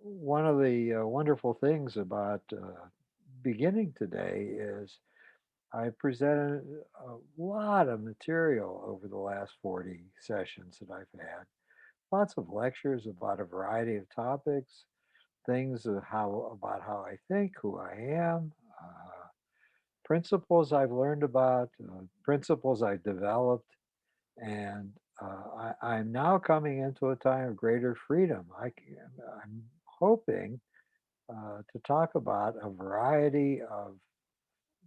One of the wonderful things about beginning today is I presented a lot of material over the last 40 sessions that I've had. Lots of lectures about a variety of topics, things of how about how I think, who I am, principles I've learned about, principles I've developed, and I'm now coming into a time of greater freedom. I'm hoping to talk about a variety of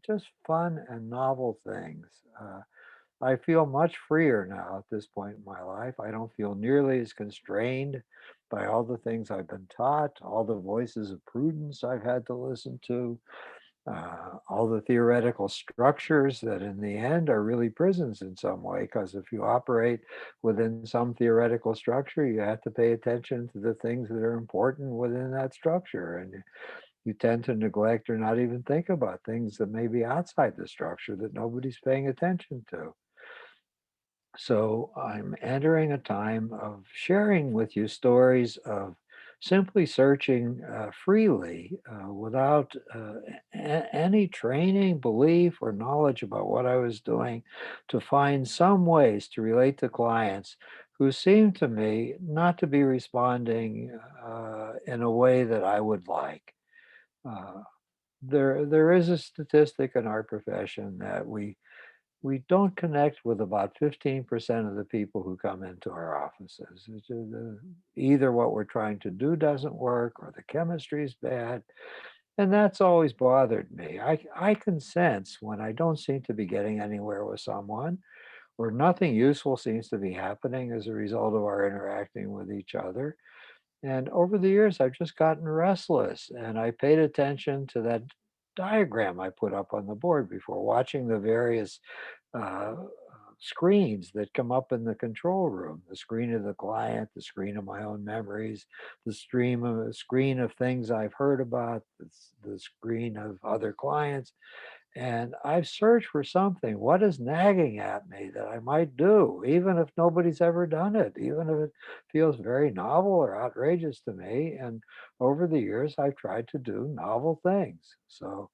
just fun and novel things. I feel much freer now at this point in my life. I don't feel nearly as constrained by all the things I've been taught, all the voices of prudence I've had to listen to, all the theoretical structures that in the end are really prisons in some way, because if you operate within some theoretical structure, you have to pay attention to the things that are important within that structure. And you tend to neglect or not even think about things that may be outside the structure that nobody's paying attention to. So I'm entering a time of sharing with you stories of simply searching freely without any training, belief, or knowledge about what I was doing to find some ways to relate to clients who seem to me not to be responding in a way that I would like. Uh, there is a statistic in our profession that we don't connect with about 15% of the people who come into our offices. Either what we're trying to do doesn't work or the chemistry is bad. And that's always bothered me. I can sense when I don't seem to be getting anywhere with someone or nothing useful seems to be happening as a result of our interacting with each other. And over the years, I've just gotten restless and I paid attention to that diagram I put up on the board before watching the various uh, screens that come up in the control room, the screen of the client, the screen of my own memories, the screen of things I've heard about, the screen of other clients. And I've searched for something. What is nagging at me that I might do, even if nobody's ever done it, even if it feels very novel or outrageous to me. And over the years, I've tried to do novel things. So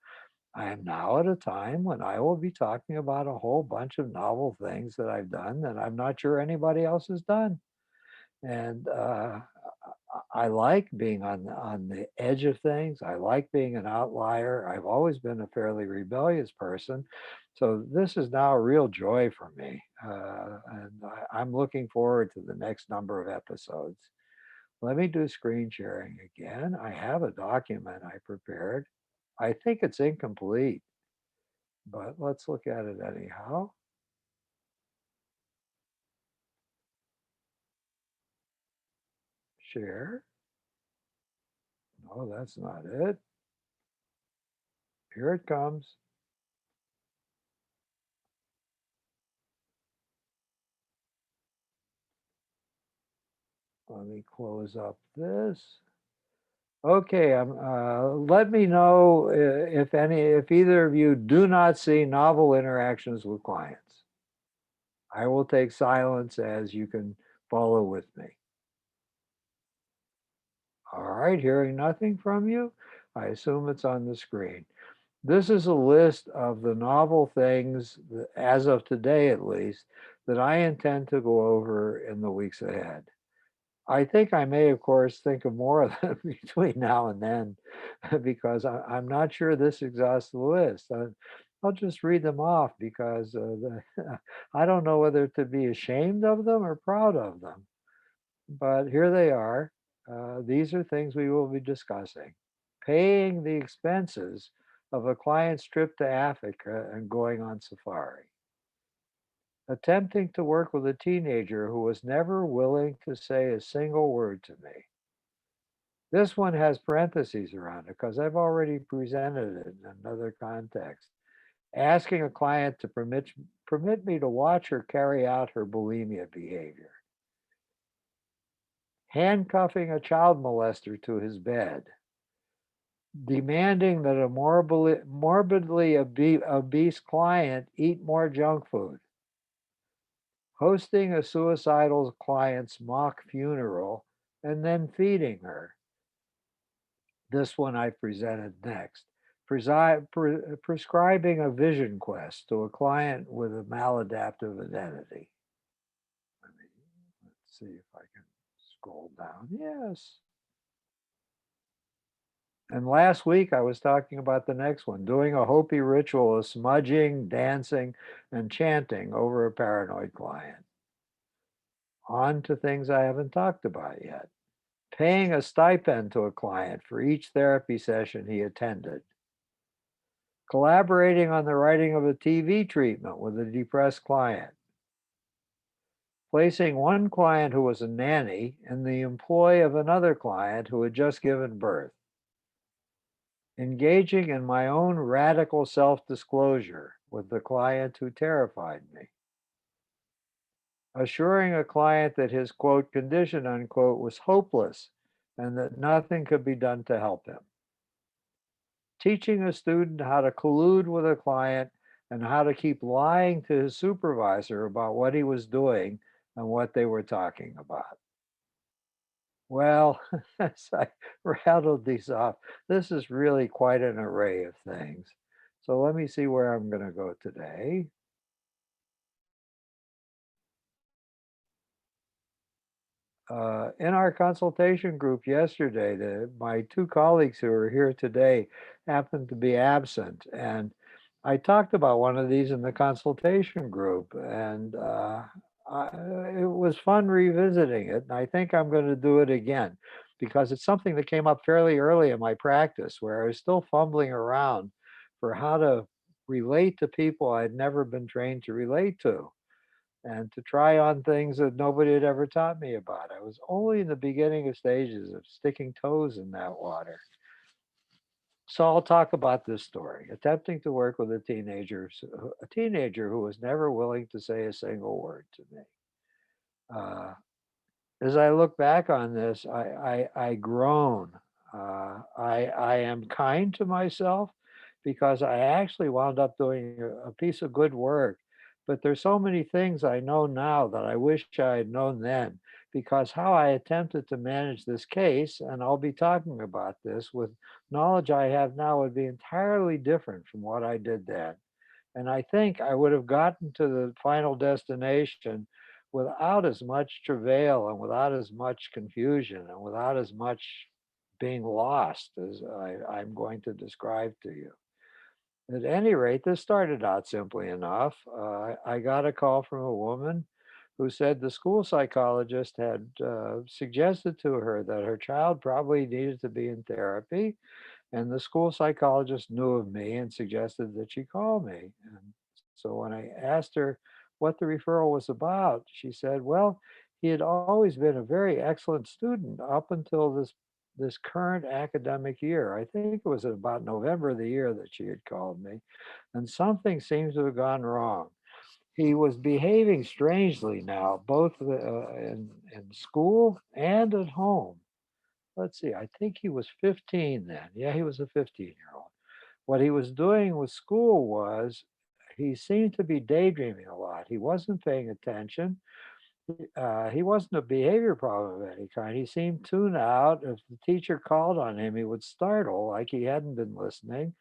I am now at a time when I will be talking about a whole bunch of novel things that I've done that I'm not sure anybody else has done. And I like being on the edge of things. I like being an outlier. I've always been a fairly rebellious person. So this is now a real joy for me. I'm looking forward to the next number of episodes. Let me do screen sharing again. I have a document I prepared. I think it's incomplete, but let's look at it anyhow. Share. No, that's not it. Here it comes. Let me close up this. Okay, let me know if either of you do not see novel interactions with clients. I will take silence as you can follow with me. All right, hearing nothing from you, I assume it's on the screen. This is a list of the novel things, as of today at least, that I intend to go over in the weeks ahead. I think I may, of course, think of more of them between now and then because I'm not sure this exhausts the list. I'll just read them off because I don't know whether to be ashamed of them or proud of them. But here they are. These are things we will be discussing. Paying the expenses of a client's trip to Africa and going on safari. Attempting to work with a teenager who was never willing to say a single word to me. This one has parentheses around it because I've already presented it in another context. Asking a client to permit me to watch her carry out her bulimia behavior. Handcuffing a child molester to his bed. Demanding that a morbidly obese client eat more junk food. Hosting a suicidal client's mock funeral and then feeding her. This one I presented next. Prescribing a vision quest to a client with a maladaptive identity. Let me let's see if I can scroll down. Yes. And last week I was talking about the next one, doing a Hopi ritual of smudging, dancing, and chanting over a paranoid client. On to things I haven't talked about yet. Paying a stipend to a client for each therapy session he attended. Collaborating on the writing of a TV treatment with a depressed client. Placing one client who was a nanny in the employ of another client who had just given birth. Engaging in my own radical self disclosure with the client who terrified me. Assuring a client that his quote condition unquote was hopeless and that nothing could be done to help him. Teaching a student how to collude with a client and how to keep lying to his supervisor about what he was doing and what they were talking about. Well, as I rattled these off, this is really quite an array of things. So let me see where I'm going to go today. In our consultation group yesterday, my two colleagues who are here today happened to be absent. And I talked about one of these in the consultation group. And I, it was fun revisiting it. And I think I'm going to do it again because it's something that came up fairly early in my practice where I was still fumbling around for how to relate to people I'd never been trained to relate to and to try on things that nobody had ever taught me about. I was only in the beginning of stages of sticking toes in that water. So I'll talk about this story. Attempting to work with a teenager who was never willing to say a single word to me. Uh, as I look back on this, I groan. I am kind to myself because I actually wound up doing a piece of good work. But there's so many things I know now that I wish I had known then because how I attempted to manage this case, and I'll be talking about this with knowledge I have now, would be entirely different from what I did then. And I think I would have gotten to the final destination without as much travail and without as much confusion and without as much being lost as I'm going to describe to you. At any rate, this started out simply enough. I got a call from a woman who said the school psychologist had suggested to her that her child probably needed to be in therapy, and the school psychologist knew of me and suggested that she call me. And so when I asked her what the referral was about, she said, well, he had always been a very excellent student up until this current academic year. I think it was about November of the year that she had called me, and something seems to have gone wrong. He was behaving strangely now, both in school and at home. Let's see, I think he was 15 then. Yeah, he was a 15-year-old. What he was doing with school was he seemed to be daydreaming a lot. He wasn't paying attention. He wasn't a behavior problem of any kind. He seemed tuned out. If the teacher called on him, he would startle like he hadn't been listening.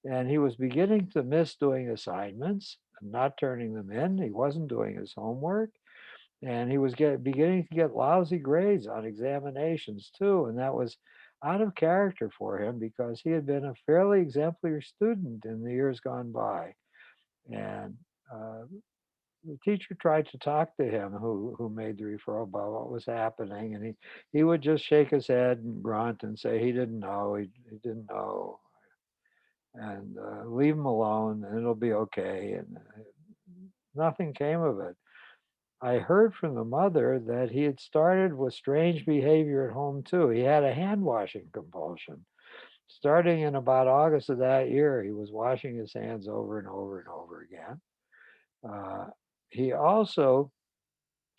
And he was beginning to miss doing assignments and not turning them in. He wasn't doing his homework. And he was beginning to get lousy grades on examinations too. And that was out of character for him because he had been a fairly exemplary student in the years gone by. And the teacher tried to talk to him who made the referral about what was happening. And he would just shake his head and grunt and say he didn't know, he didn't know. And leave him alone and it'll be okay. And nothing came of it. I heard from the mother that he had started with strange behavior at home too. He had a hand washing compulsion. Starting in about August of that year, he was washing his hands over and over and over again. Uh, he also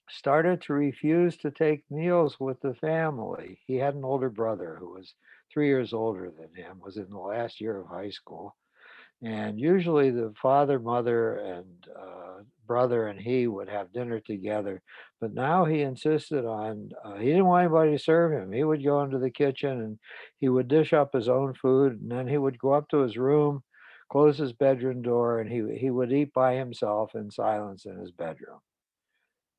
started to refuse to take meals with the family. He had an older brother who was 3 years older than him, was in the last year of high school. And usually the father, mother, and brother and he would have dinner together. But now he insisted on, he didn't want anybody to serve him. He would go into the kitchen and he would dish up his own food. And then he would go up to his room, close his bedroom door, and he would eat by himself in silence in his bedroom.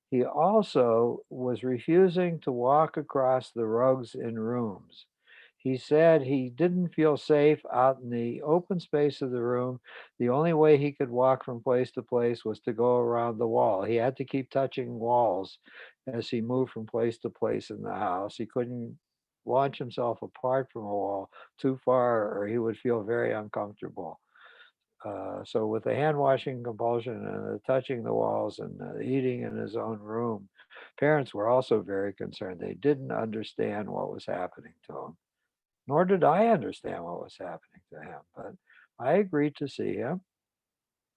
He also was refusing to walk across the rugs in rooms. He said he didn't feel safe out in the open space of the room. The only way he could walk from place to place was to go around the wall. He had to keep touching walls as he moved from place to place in the house. He couldn't launch himself apart from a wall too far, or he would feel very uncomfortable. So with the hand washing compulsion and the touching the walls and the eating in his own room, parents were also very concerned. They didn't understand what was happening to him, nor did I understand what was happening to him. But I agreed to see him.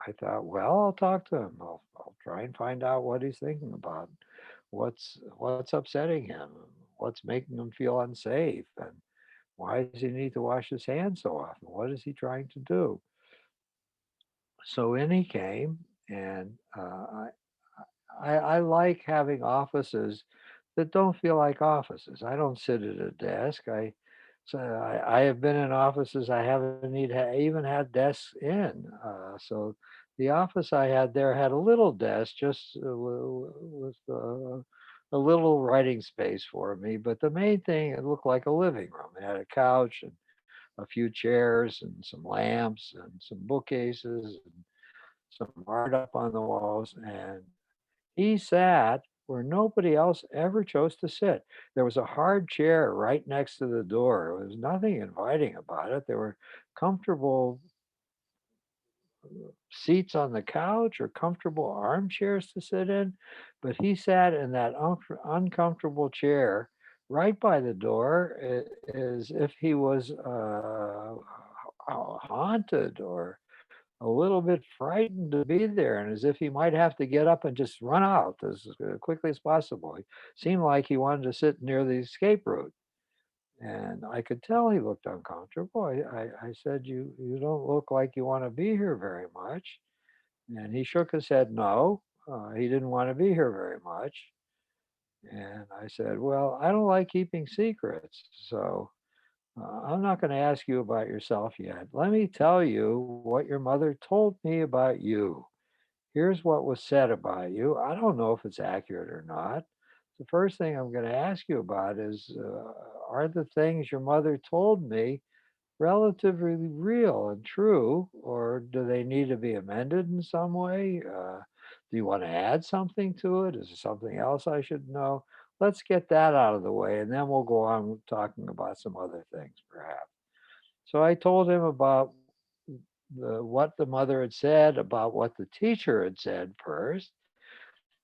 I thought, well, I'll talk to him. I'll try and find out what he's thinking about, what's upsetting him, what's making him feel unsafe, and why does he need to wash his hands so often? What is he trying to do? So in he came, and I like having offices that don't feel like offices. I don't sit at a desk. I have been in offices I haven't even had desks in. So the office I had there had a little desk, just with a little writing space for me. But the main thing, it looked like a living room. It had a couch and a few chairs and some lamps and some bookcases and some art up on the walls, and he sat where nobody else ever chose to sit. There was a hard chair right next to the door. There was nothing inviting about it. There were comfortable seats on the couch or comfortable armchairs to sit in, but he sat in that uncomfortable chair right by the door as if he was haunted or a little bit frightened to be there and as if he might have to get up and just run out as quickly as possible. He seemed like he wanted to sit near the escape route. And I could tell he looked uncomfortable. I said, you don't look like you want to be here very much. And he shook his head no. He didn't want to be here very much. And I said, well, I don't like keeping secrets. So I'm not going to ask you about yourself yet. Let me tell you what your mother told me about you. Here's what was said about you. I don't know if it's accurate or not. The first thing I'm going to ask you about is are the things your mother told me relatively real and true, or do they need to be amended in some way? Do you want to add something to it? Is there something else I should know? Let's get that out of the way, and then we'll go on talking about some other things, perhaps. So I told him about what the mother had said, about what the teacher had said first,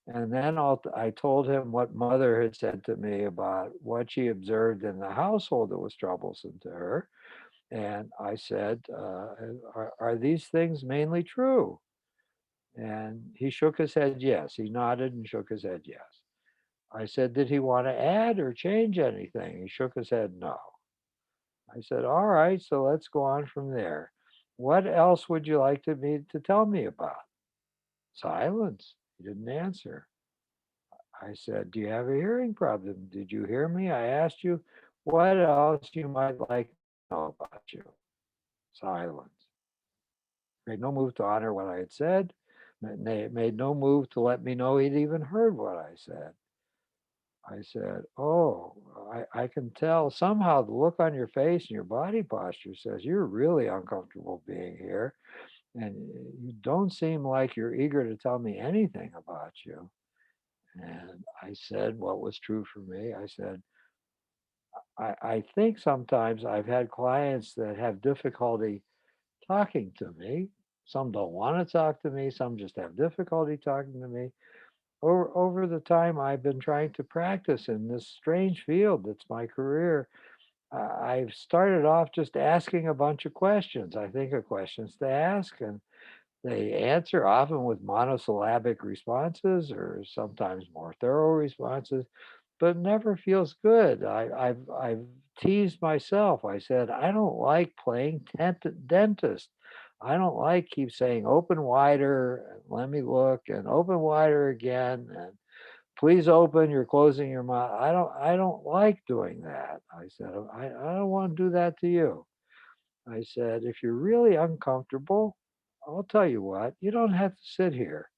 and then I told him what mother had said to me about what she observed in the household that was troublesome to her. And I said, are these things mainly true? And he shook his head yes. He nodded and shook his head yes. I said, did he want to add or change anything? He shook his head no. I said, all right, so let's go on from there. What else would you like to tell me about? Silence. He didn't answer. I said, do you have a hearing problem? Did you hear me? I asked you what else you might like to know about you. Silence. Made no move to honor what I had said. Made no move to let me know he'd even heard what I said. I said, oh, I can tell somehow the look on your face and your body posture says you're really uncomfortable being here. And you don't seem like you're eager to tell me anything about you. And I said what was true for me. I said, I think sometimes I've had clients that have difficulty talking to me. Some don't want to talk to me. Some just have difficulty talking to me. Over the time I've been trying to practice in this strange field that's my career, I've started off just asking a bunch of questions. I think of questions to ask, and they answer often with monosyllabic responses or sometimes more thorough responses, but never feels good. I've teased myself. I said, I don't like playing dentist. I don't like keep saying open wider, and let me look, and open wider again, and please open, you're closing your mouth. I don't like doing that. I said, I don't want to do that to you. I said, if you're really uncomfortable, I'll tell you what, you don't have to sit here.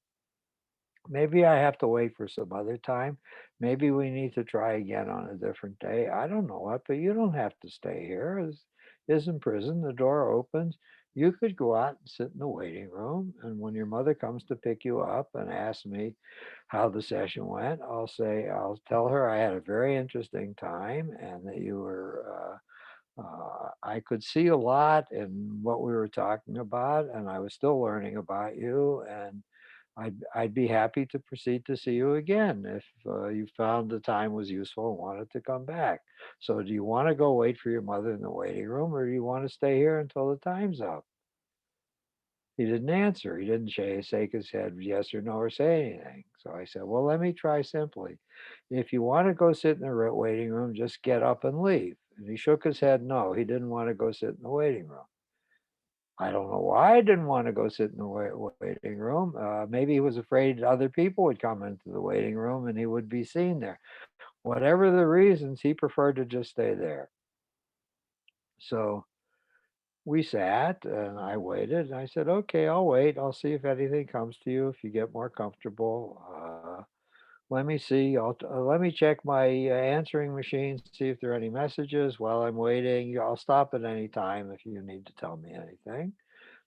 Maybe I have to wait for some other time. Maybe we need to try again on a different day. I don't know what, but you don't have to stay here. This isn't prison. The door opens. You could go out and sit in the waiting room. And when your mother comes to pick you up and ask me how the session went, I'll tell her I had a very interesting time and that you were I could see a lot in what we were talking about, and I was still learning about you. And I'd be happy to proceed to see you again if you found the time was useful and wanted to come back. So, do you want to go wait for your mother in the waiting room, or do you want to stay here until the time's up? He didn't answer. He didn't shake his head yes or no or say anything. So I said, well, let me try simply. If you want to go sit in the waiting room, just get up and leave. And he shook his head no. He didn't want to go sit in the waiting room. I don't know why I didn't want to go sit in the waiting room. Maybe he was afraid other people would come into the waiting room and he would be seen there. Whatever the reasons, he preferred to just stay there. So we sat and I waited and I said, okay, I'll wait. I'll see if anything comes to you, if you get more comfortable. Let me see. Let me check my answering machine, see if there are any messages while I'm waiting. I'll stop at any time if you need to tell me anything.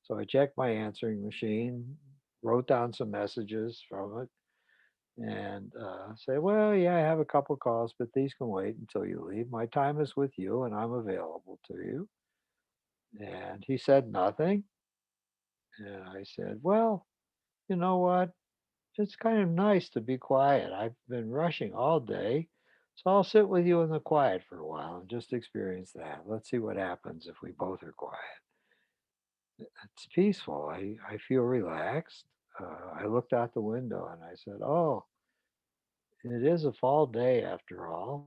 So I checked my answering machine, wrote down some messages from it, and say, well, yeah, I have a couple calls, but these can wait until you leave. My time is with you, and I'm available to you. And he said nothing. And I said, well, you know what? It's kind of nice to be quiet. I've been rushing all day. So I'll sit with you in the quiet for a while and just experience that. Let's see what happens if we both are quiet. It's peaceful. I feel relaxed. I looked out the window and I said, oh, it is a fall day after all.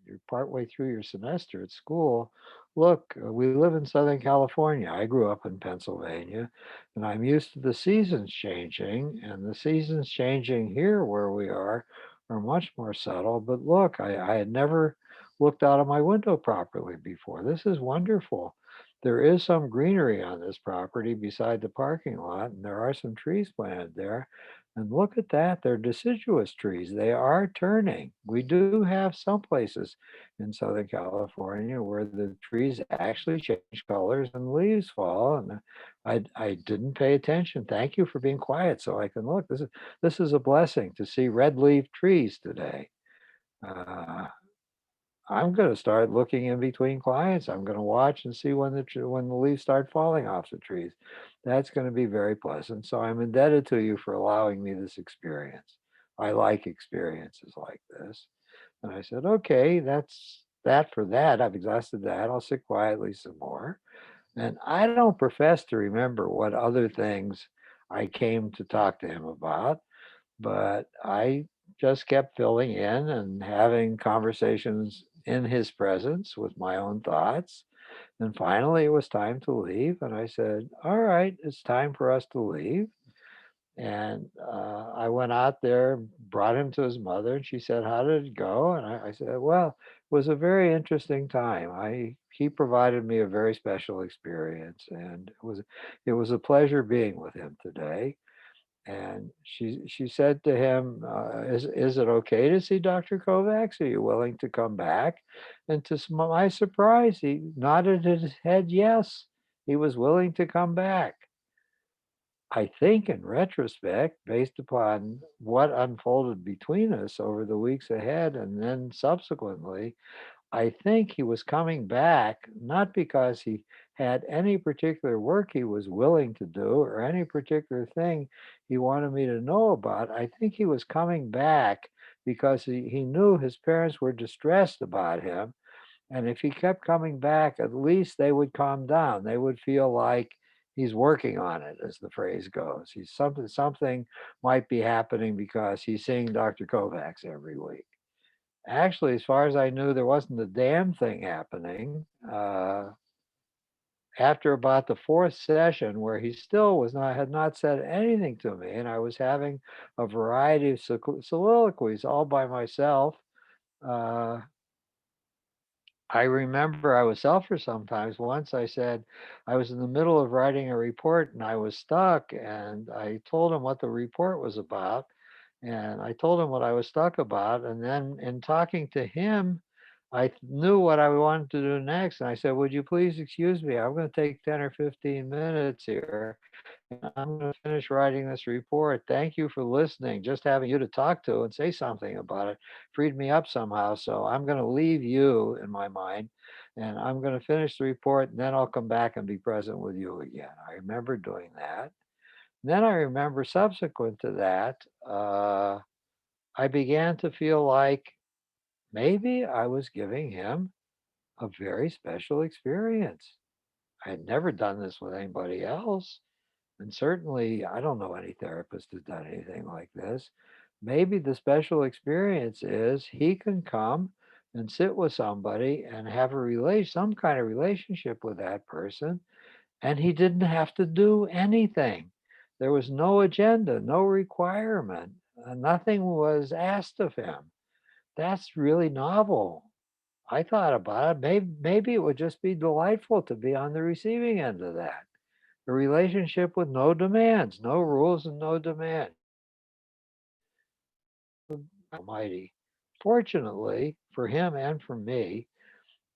You're partway through your semester at school. Look, we live in Southern California. I grew up in Pennsylvania, and I'm used to the seasons changing. And the seasons changing here where we are much more subtle. But look, I had never looked out of my window properly before. This is wonderful. There is some greenery on this property beside the parking lot, and there are some trees planted there. And look at that, they're deciduous trees. They are turning. We do have some places in Southern California where the trees actually change colors and leaves fall. And I didn't pay attention. Thank you for being quiet so I can look. This is a blessing to see red leaf trees today. Uh, I'm going to start looking in between clients. I'm going to watch and see when the leaves start falling off the trees. That's going to be very pleasant. So I'm indebted to you for allowing me this experience. I like experiences like this. And I said, okay, that's that for that. I've exhausted that. I'll sit quietly some more. And I don't profess to remember what other things I came to talk to him about, but I just kept filling in and having conversations in his presence with my own thoughts. And finally, it was time to leave. And I said, all right, it's time for us to leave. And I went out there, brought him to his mother, and she said, "How did it go?" And I said, "Well, it was a very interesting time. He provided me a very special experience, and it was a pleasure being with him today." And she said to him, "Is it okay to see Dr. Kovacs? Are you willing to come back?" And to my surprise, he nodded his head yes. He was willing to come back. I think in retrospect, based upon what unfolded between us over the weeks ahead and then subsequently, I think he was coming back not because he had any particular work he was willing to do or any particular thing he wanted me to know about. I think he was coming back because he knew his parents were distressed about him, and if he kept coming back, at least they would calm down. They would feel like he's working on it, as the phrase goes. He's something might be happening because he's seeing Dr. Kovacs every week. Actually, as far as I knew, there wasn't a damn thing happening. after about the fourth session, where he still was not had not said anything to me, and I was having a variety of soliloquies all by myself. Uh, I remember I was selfish sometimes. Once I said I was in the middle of writing a report and I was stuck, and I told him what the report was about, and I told him what I was stuck about. And then in talking to him, knew what I wanted to do next. And I said, "Would you please excuse me? I'm going to take 10 or 15 minutes here, and I'm going to finish writing this report. Thank you for listening. Just having you to talk to and say something about it freed me up somehow. So I'm going to leave you in my mind, and I'm going to finish the report, and then I'll come back and be present with you again." I remember doing that. Then I remember subsequent to that, I began to feel like maybe I was giving him a very special experience. I had never done this with anybody else. And certainly, I don't know any therapist who's done anything like this. Maybe the special experience is he can come and sit with somebody and have some kind of relationship with that person, and he didn't have to do anything. There was no agenda, no requirement, nothing was asked of him. That's really novel. I thought about it. Maybe it would just be delightful to be on the receiving end of that. A relationship with no demands, no rules, and no demand. Almighty. Fortunately for him and for me,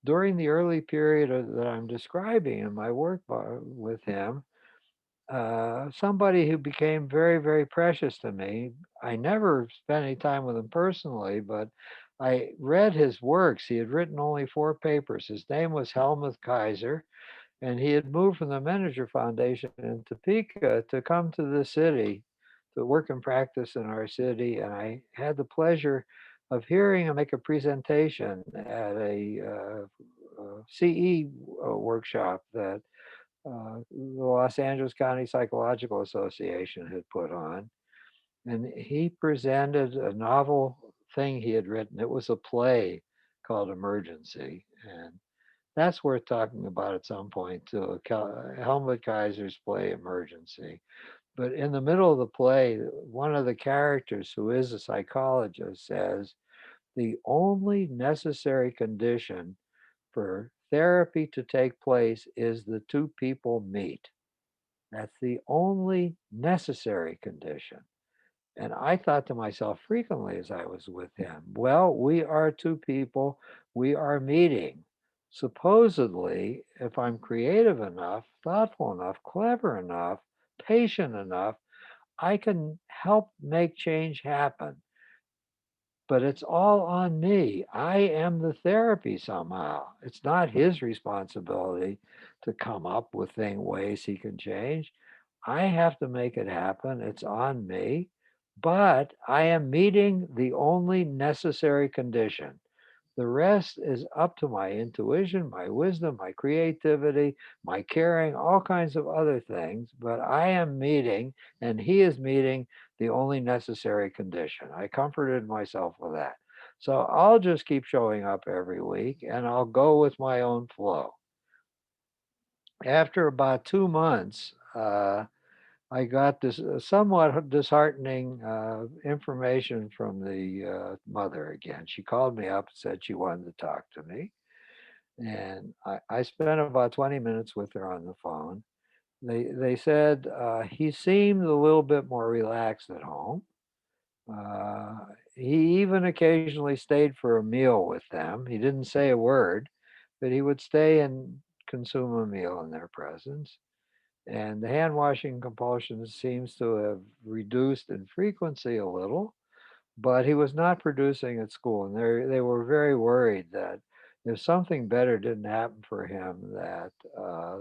during the early period that I'm describing in my work with him, somebody who became very, very precious to me. I never spent any time with him personally, but I read his works. He had written only 4 papers. His name was Helmut Kaiser, and he had moved from the Manager Foundation in Topeka to come to the city to work and practice in our city. And I had the pleasure of hearing him make a presentation at a CE workshop that the Los Angeles County Psychological Association had put on. And he presented a novel thing he had written. It was a play called Emergency. And that's worth talking about at some point too. Helmut Kaiser's play Emergency. But in the middle of the play, one of the characters, who is a psychologist, says the only necessary condition for therapy to take place is the two people meet. That's the only necessary condition. And I thought to myself frequently as I was with him, well, we are two people, we are meeting. Supposedly, if I'm creative enough, thoughtful enough, clever enough, patient enough, I can help make change happen. But it's all on me. I am the therapy somehow. It's not his responsibility to come up with ways he can change. I have to make it happen. It's on me. But I am meeting the only necessary condition. The rest is up to my intuition, my wisdom, my creativity, my caring, all kinds of other things. But I am meeting, and he is meeting the only necessary condition. I comforted myself with that. So I'll just keep showing up every week and I'll go with my own flow. After about 2 months, I got this somewhat disheartening information from the mother again. She called me up and said she wanted to talk to me. And I spent about 20 minutes with her on the phone. They said he seemed a little bit more relaxed at home. Uh, he even occasionally stayed for a meal with them. He didn't say a word, but he would stay and consume a meal in their presence. And the hand washing compulsion seems to have reduced in frequency a little, but he was not producing at school. And they were very worried that if something better didn't happen for him, that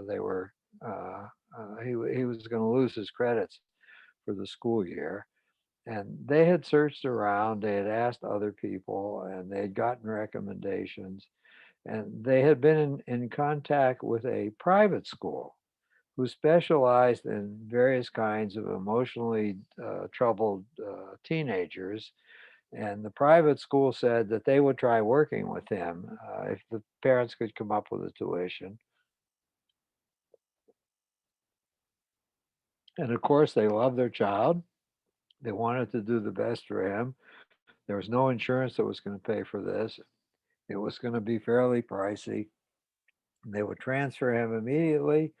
they were he was going to lose his credits for the school year. And they had searched around, they had asked other people, and they had gotten recommendations. And they had been in contact with a private school who specialized in various kinds of emotionally troubled teenagers. And the private school said that they would try working with him if the parents could come up with a tuition. And of course, they love their child. They wanted to do the best for him. There was no insurance that was going to pay for this. It was going to be fairly pricey. They would transfer him immediately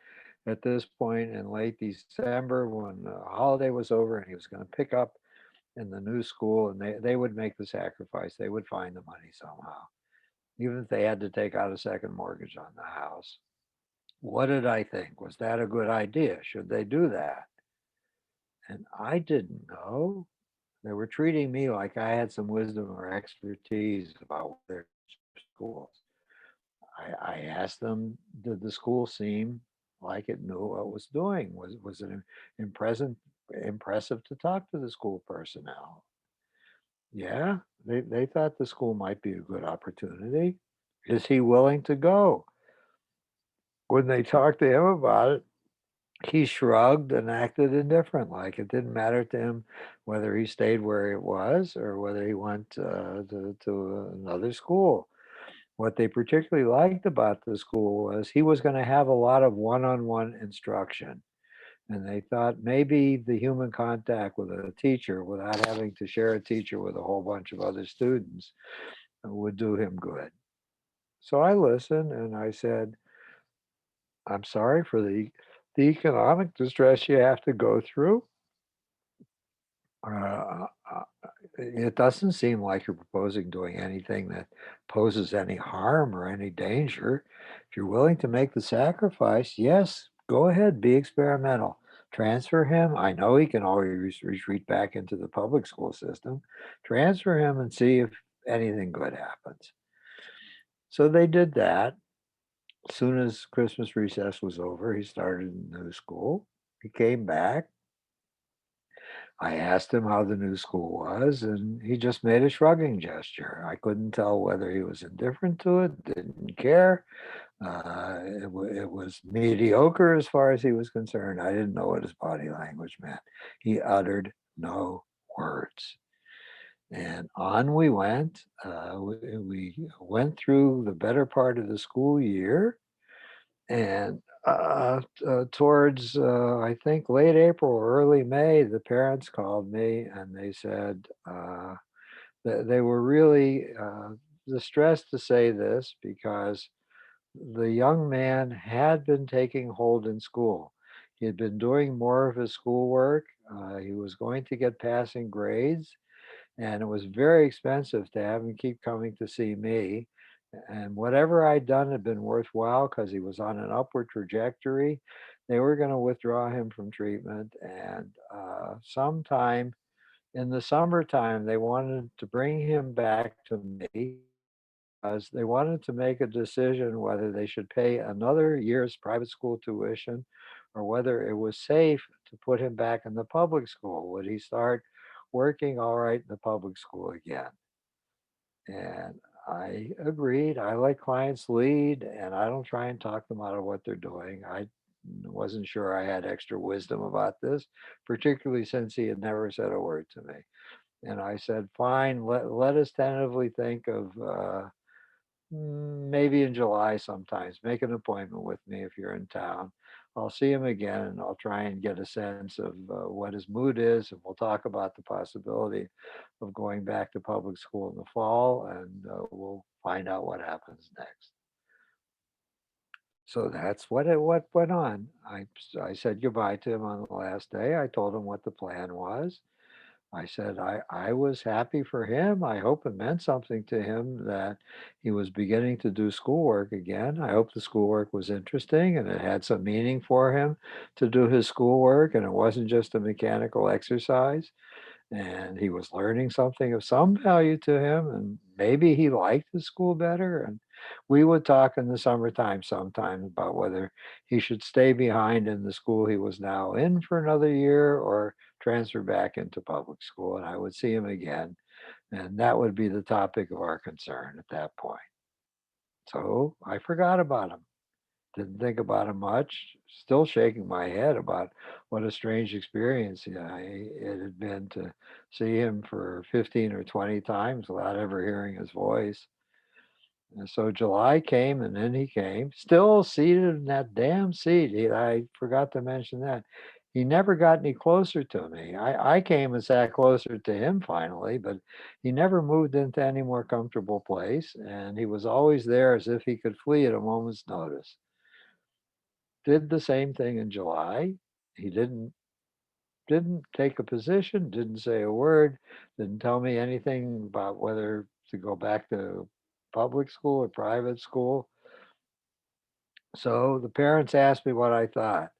at this point in late December when the holiday was over and he was going to pick up in the new school, and they would make the sacrifice. They would find the money somehow, even if they had to take out a second mortgage on the house. What did I think? Was that a good idea? Should they do that? And I didn't know. They were treating me like I had some wisdom or expertise about their schools. I asked them, did the school seem like it knew what it was doing? Was it impressive impressive to talk to the school personnel? Yeah, they thought the school might be a good opportunity. Is he willing to go? When they talked to him about it, he shrugged and acted indifferent, like it didn't matter to him whether he stayed where it was or whether he went to another school. What they particularly liked about the school was he was going to have a lot of one-on-one instruction. And they thought maybe the human contact with a teacher without having to share a teacher with a whole bunch of other students would do him good. So I listened and I said, I'm sorry for the economic distress you have to go through. Uh, uh, it doesn't seem like you're proposing doing anything that poses any harm or any danger. If you're willing to make the sacrifice, yes, go ahead, be experimental. Transfer him. I know he can always retreat back into the public school system. Transfer him and see if anything good happens. So they did that. As soon as Christmas recess was over, he started new school. He came back. I asked him how the new school was, and he just made a shrugging gesture. I couldn't tell whether he was indifferent to it, didn't care. It was mediocre as far as he was concerned. I didn't know what his body language meant. He uttered no words. And on we went. We went through the better part of the school year. And towards, I think, late April or early May, the parents called me and they said they were really distressed to say this because the young man had been taking hold in school. He had been doing more of his schoolwork. He was going to get passing grades, and it was very expensive to have him keep coming to see me. And whatever I'd done had been worthwhile because he was on an upward trajectory. They were going to withdraw him from treatment, and sometime in the summertime, they wanted to bring him back to me because they wanted to make a decision whether they should pay another year's private school tuition or whether it was safe to put him back in the public school. Would he start working all right in the public school again? And I agreed. I let clients lead, and I don't try and talk them out of what they're doing. I wasn't sure I had extra wisdom about this, particularly since he had never said a word to me. And I said, fine, let us tentatively think of maybe in July sometimes. Make an appointment with me if you're in town. I'll see him again and I'll try and get a sense of what his mood is. And we'll talk about the possibility of going back to public school in the fall and we'll find out what happens next. So that's what went on. I said goodbye to him on the last day. I told him what the plan was. I said I was happy for him. I hope it meant something to him that he was beginning to do schoolwork again. I hope the schoolwork was interesting and it had some meaning for him to do his schoolwork and it wasn't just a mechanical exercise and he was learning something of some value to him and maybe he liked the school better and we would talk in the summertime sometimes about whether he should stay behind in the school he was now in for another year or transfer back into public school and I would see him again and that would be the topic of our concern at that point. So I forgot about him. Didn't think about it much, still shaking my head about what a strange experience, it had been to see him for 15 or 20 times without ever hearing his voice. And so July came and then he came, still seated in that damn seat. I forgot to mention that. He never got any closer to me. I came and sat closer to him finally, but he never moved into any more comfortable place, and he was always there as if he could flee at a moment's notice. Did the same thing in July. He didn't take a position, didn't say a word, didn't tell me anything about whether to go back to public school or private school. So the parents asked me what I thought.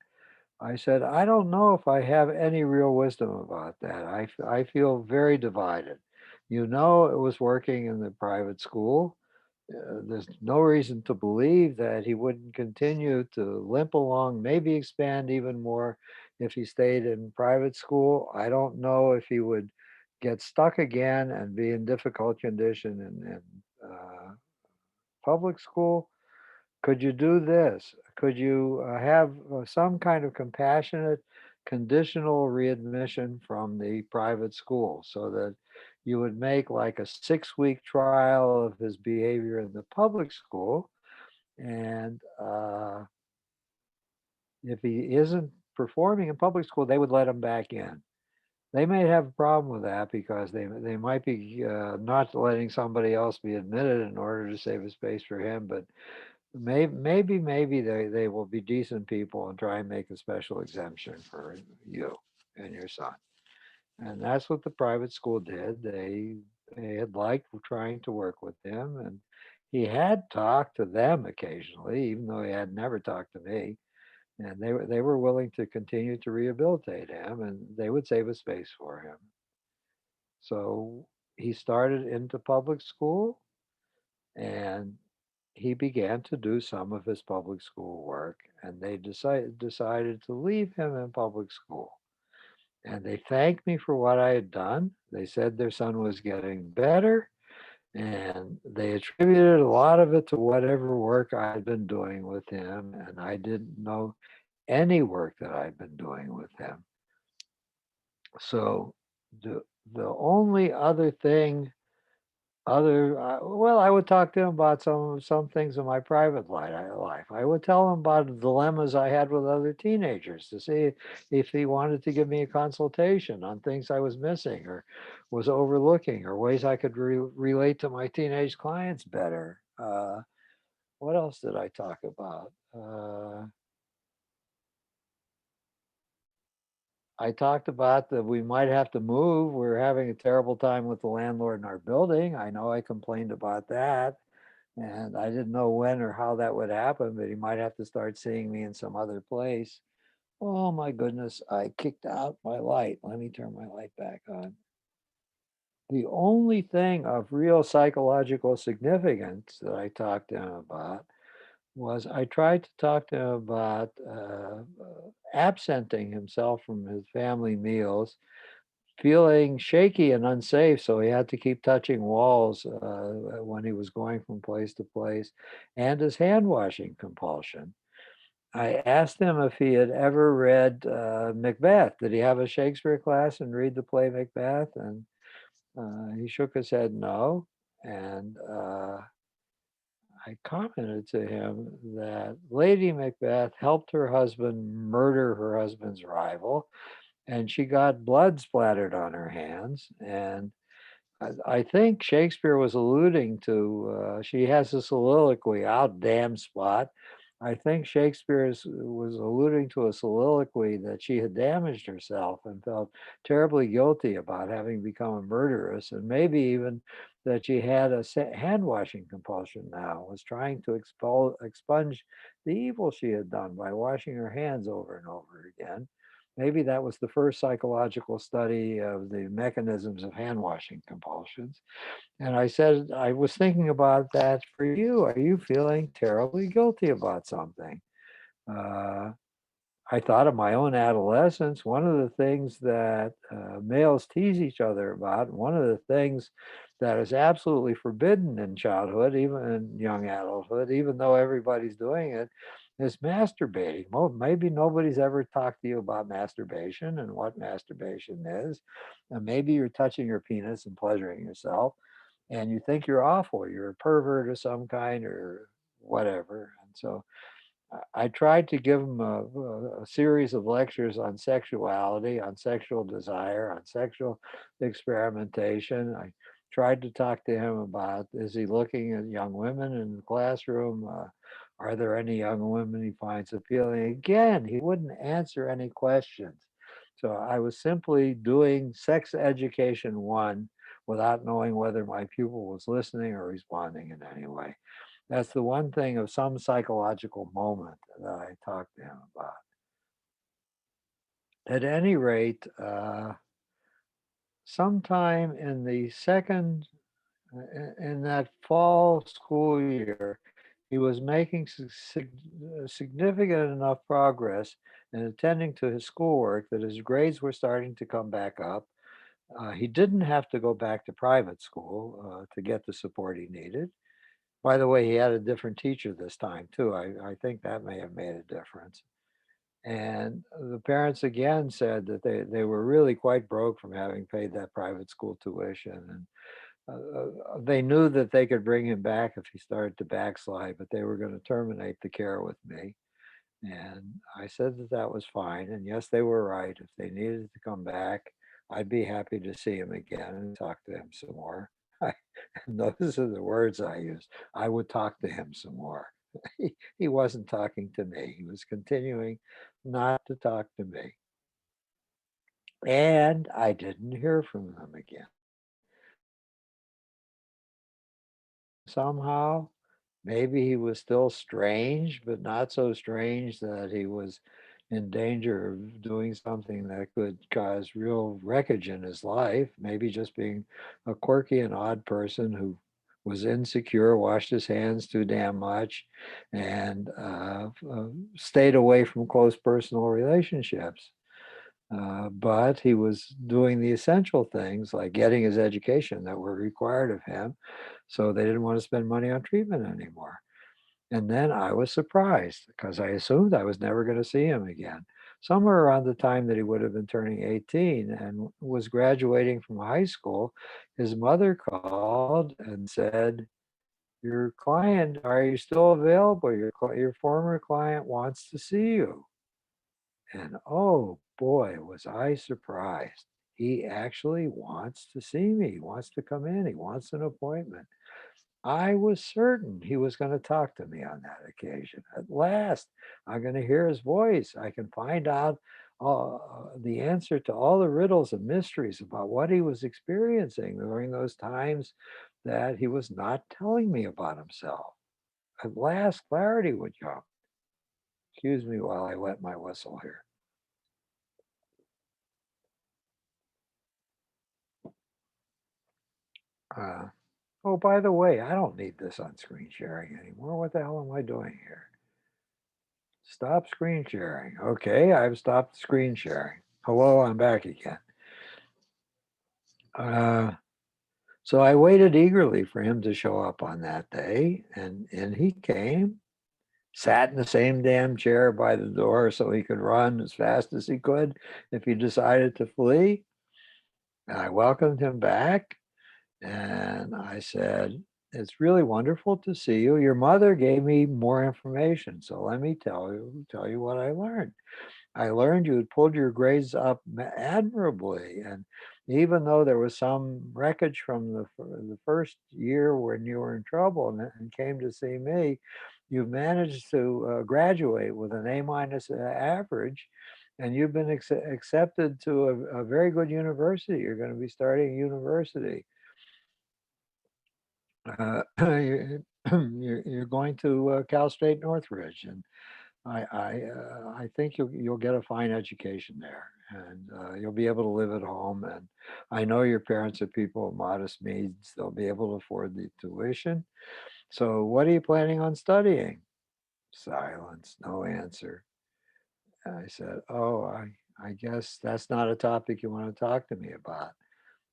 I said, I don't know if I have any real wisdom about that. I feel very divided. You know, it was working in the private school. There's no reason to believe that he wouldn't continue to limp along, maybe expand even more if he stayed in private school. I don't know if he would get stuck again and be in difficult condition in public school. Could you do this? Could you have some kind of compassionate, conditional readmission from the private school so that you would make like a 6 week trial of his behavior in the public school? And if he isn't performing in public school, they would let him back in. They may have a problem with that because they might be not letting somebody else be admitted in order to save a space for him, but maybe they will be decent people and try and make a special exemption for you and your son. And that's what the private school did. They had liked trying to work with him, and he had talked to them occasionally, even though he had never talked to me. And they were willing to continue to rehabilitate him, and they would save a space for him. So he started into public school, and he began to do some of his public school work, and they decided to leave him in public school. And they thanked me for what I had done. They said their son was getting better, and they attributed a lot of it to whatever work I had been doing with him, and I didn't know any work that I'd been doing with him. So the the only other thing other well, I would talk to him about some things in my private life. I would tell him about the dilemmas I had with other teenagers to see if he wanted to give me a consultation on things I was missing or was overlooking or ways I could relate to my teenage clients better. What else did I talk about? I talked about that we might have to move. We're having a terrible time with the landlord in our building. I know I complained about that. And I didn't know when or how that would happen, but he might have to start seeing me in some other place. Oh my goodness, I kicked out my light. Let me turn my light back on. The only thing of real psychological significance that I talked to him about was I tried to talk to him about absenting himself from his family meals, feeling shaky and unsafe, so he had to keep touching walls when he was going from place to place, and his hand washing compulsion. I asked him if he had ever read Macbeth. Did he have a Shakespeare class and read the play Macbeth? And he shook his head no. And I commented to him that Lady Macbeth helped her husband murder her husband's rival, and she got blood splattered on her hands. And I think Shakespeare was alluding to, she has a soliloquy, out damn spot. I think was alluding to a soliloquy that she had damaged herself and felt terribly guilty about having become a murderess, and maybe even that she had a hand washing compulsion now, was trying to expunge the evil she had done by washing her hands over and over again. Maybe that was the first psychological study of the mechanisms of hand washing compulsions. And I said, I was thinking about that for you. Are you feeling terribly guilty about something? Uh, I thought of my own adolescence. One of the things that males tease each other about, one of the things that is absolutely forbidden in childhood, even in young adulthood, even though everybody's doing it, is masturbating. Well, maybe nobody's ever talked to you about masturbation and what masturbation is. And maybe you're touching your penis and pleasuring yourself, and you think you're awful, you're a pervert of some kind or whatever. And so I tried to give him a series of lectures on sexuality, on sexual desire, on sexual experimentation. I tried to talk to him about, is he looking at young women in the classroom? Are there any young women he finds appealing? Again, he wouldn't answer any questions. So I was simply doing sex education one without knowing whether my pupil was listening or responding in any way. That's the one thing of some psychological moment that I talked to him about. At any rate, sometime in the second, in that fall school year, he was making significant enough progress in attending to his schoolwork that his grades were starting to come back up. He didn't have to go back to private school to get the support he needed. By the way, he had a different teacher this time too. I think that may have made a difference. And the parents again said that they were really quite broke from having paid that private school tuition. And they knew that they could bring him back if he started to backslide, but they were going to terminate the care with me. And I said that that was fine. And yes, they were right. If they needed to come back, I'd be happy to see him again and talk to him some more. And those are the words I used. I would talk to him some more. He wasn't talking to me. He was continuing not to talk to me. And I didn't hear from him again. Somehow, maybe he was still strange, but not so strange that he was in danger of doing something that could cause real wreckage in his life. Maybe just being a quirky and odd person who was insecure, washed his hands too damn much, and stayed away from close personal relationships. But he was doing the essential things like getting his education that were required of him. So they didn't want to spend money on treatment anymore. And then I was surprised because I assumed I was never going to see him again. Somewhere around the time that he would have been turning 18 and was graduating from high school, his mother called and said, "Your client, are you still available? Your former client wants to see you." And oh boy, was I surprised. He actually wants to see me. He wants to come in. He wants an appointment. I was certain he was going to talk to me on that occasion. At last, I'm going to hear his voice. I can find out the answer to all the riddles and mysteries about what he was experiencing during those times that he was not telling me about himself. At last, clarity would come. Excuse me while I wet my whistle here. Uh, oh, by the way, I don't need this on screen sharing anymore. What the hell am I doing here? Stop screen sharing. Okay, I've stopped screen sharing. Hello, I'm back again. Uh, so I waited eagerly for him to show up on that day, and he came, sat in the same damn chair by the door so he could run as fast as he could if he decided to flee. And I welcomed him back, and I said, "It's really wonderful to see you. Your mother gave me more information, so let me tell you what I learned. I learned you had pulled your grades up admirably, and even though there was some wreckage from the first year when you were in trouble and came to see me, you managed to graduate with an A minus average, and you've been accepted to a very good university. You're going to be starting university. You're going to Cal State Northridge, and I think you'll get a fine education there, and you'll be able to live at home. And I know your parents are people of modest means; they'll be able to afford the tuition. So, what are you planning on studying?" Silence, no answer. I said, "Oh, I guess that's not a topic you want to talk to me about.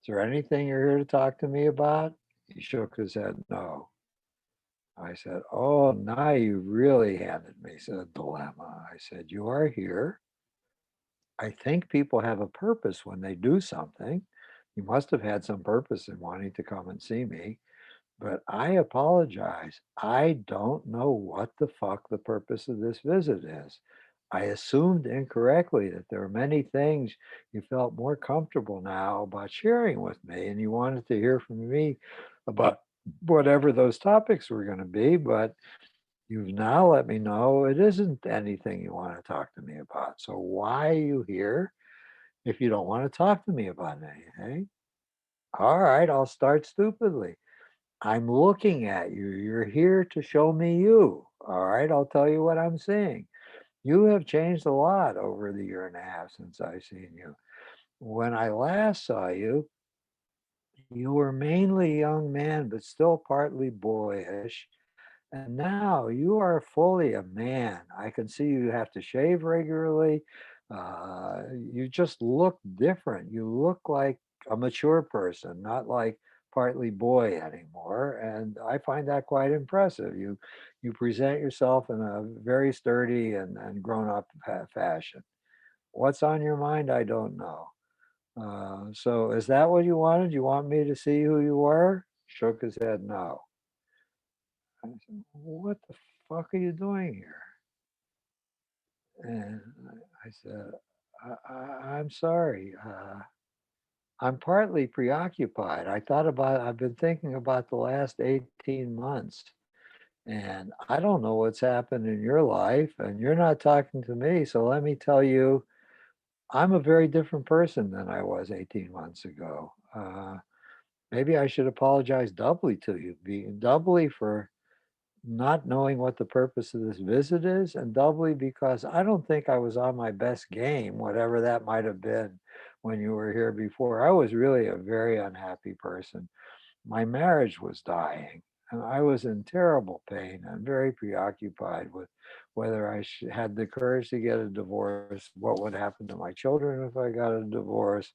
Is there anything you're here to talk to me about?" He shook his head, no. I said, "Oh, now you really handed me a dilemma." I said, "You are here. I think people have a purpose when they do something. You must have had some purpose in wanting to come and see me. but I apologize. I don't know what the fuck the purpose of this visit is. I assumed incorrectly that there are many things you felt more comfortable now about sharing with me, and you wanted to hear from me about whatever those topics were going to be, but you've now let me know it isn't anything you want to talk to me about. So why are you here if you don't want to talk to me about anything? All right, I'll start stupidly. I'm looking at you. You're here to show me you. All right, I'll tell you what I'm seeing. You have changed a lot over the year and a half since I've seen you. When I last saw you, you were mainly a young man, but still partly boyish. And now you are fully a man. I can see you have to shave regularly. You just look different. You look like a mature person, not like partly boy anymore. And I find that quite impressive. You present yourself in a very sturdy and grown up fashion. What's on your mind? I don't know. So is that what you wanted? You want me to see who you were? Shook his head no. I said, what the fuck are you doing here? And I said, I'm sorry. I'm partly preoccupied. I've been thinking about the last 18 months, and I don't know what's happened in your life, and you're not talking to me. So let me tell you, I'm a very different person than I was 18 months ago. Maybe I should apologize doubly to you, being doubly for not knowing what the purpose of this visit is, and doubly because I don't think I was on my best game, whatever that might have been when you were here before. I was really a very unhappy person. My marriage was dying, and I was in terrible pain and very preoccupied with whether had the courage to get a divorce, what would happen to my children if I got a divorce.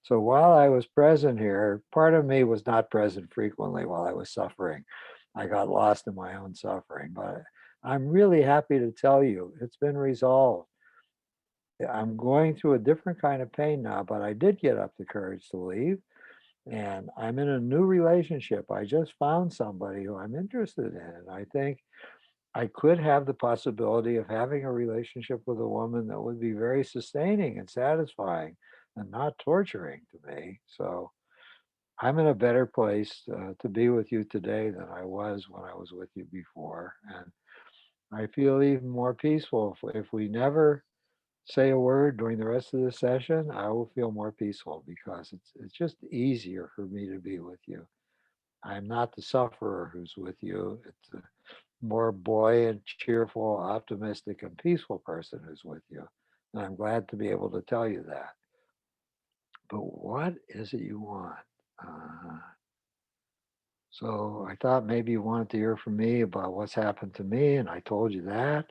So while I was present here, part of me was not present frequently while I was suffering. I got lost in my own suffering, but I'm really happy to tell you it's been resolved. I'm going through a different kind of pain now, but I did get up the courage to leave, and I'm in a new relationship. I just found somebody who I'm interested in. And I think I could have the possibility of having a relationship with a woman that would be very sustaining and satisfying and not torturing to me. So I'm in a better place to be with you today than I was when I was with you before. And I feel even more peaceful. If we never say a word during the rest of the session, I will feel more peaceful because it's just easier for me to be with you. I'm not the sufferer who's with you. It's a more buoyant, cheerful, optimistic, and peaceful person who's with you. And I'm glad to be able to tell you that. But what is it you want? Uh, so I thought maybe you wanted to hear from me about what's happened to me, and I told you that.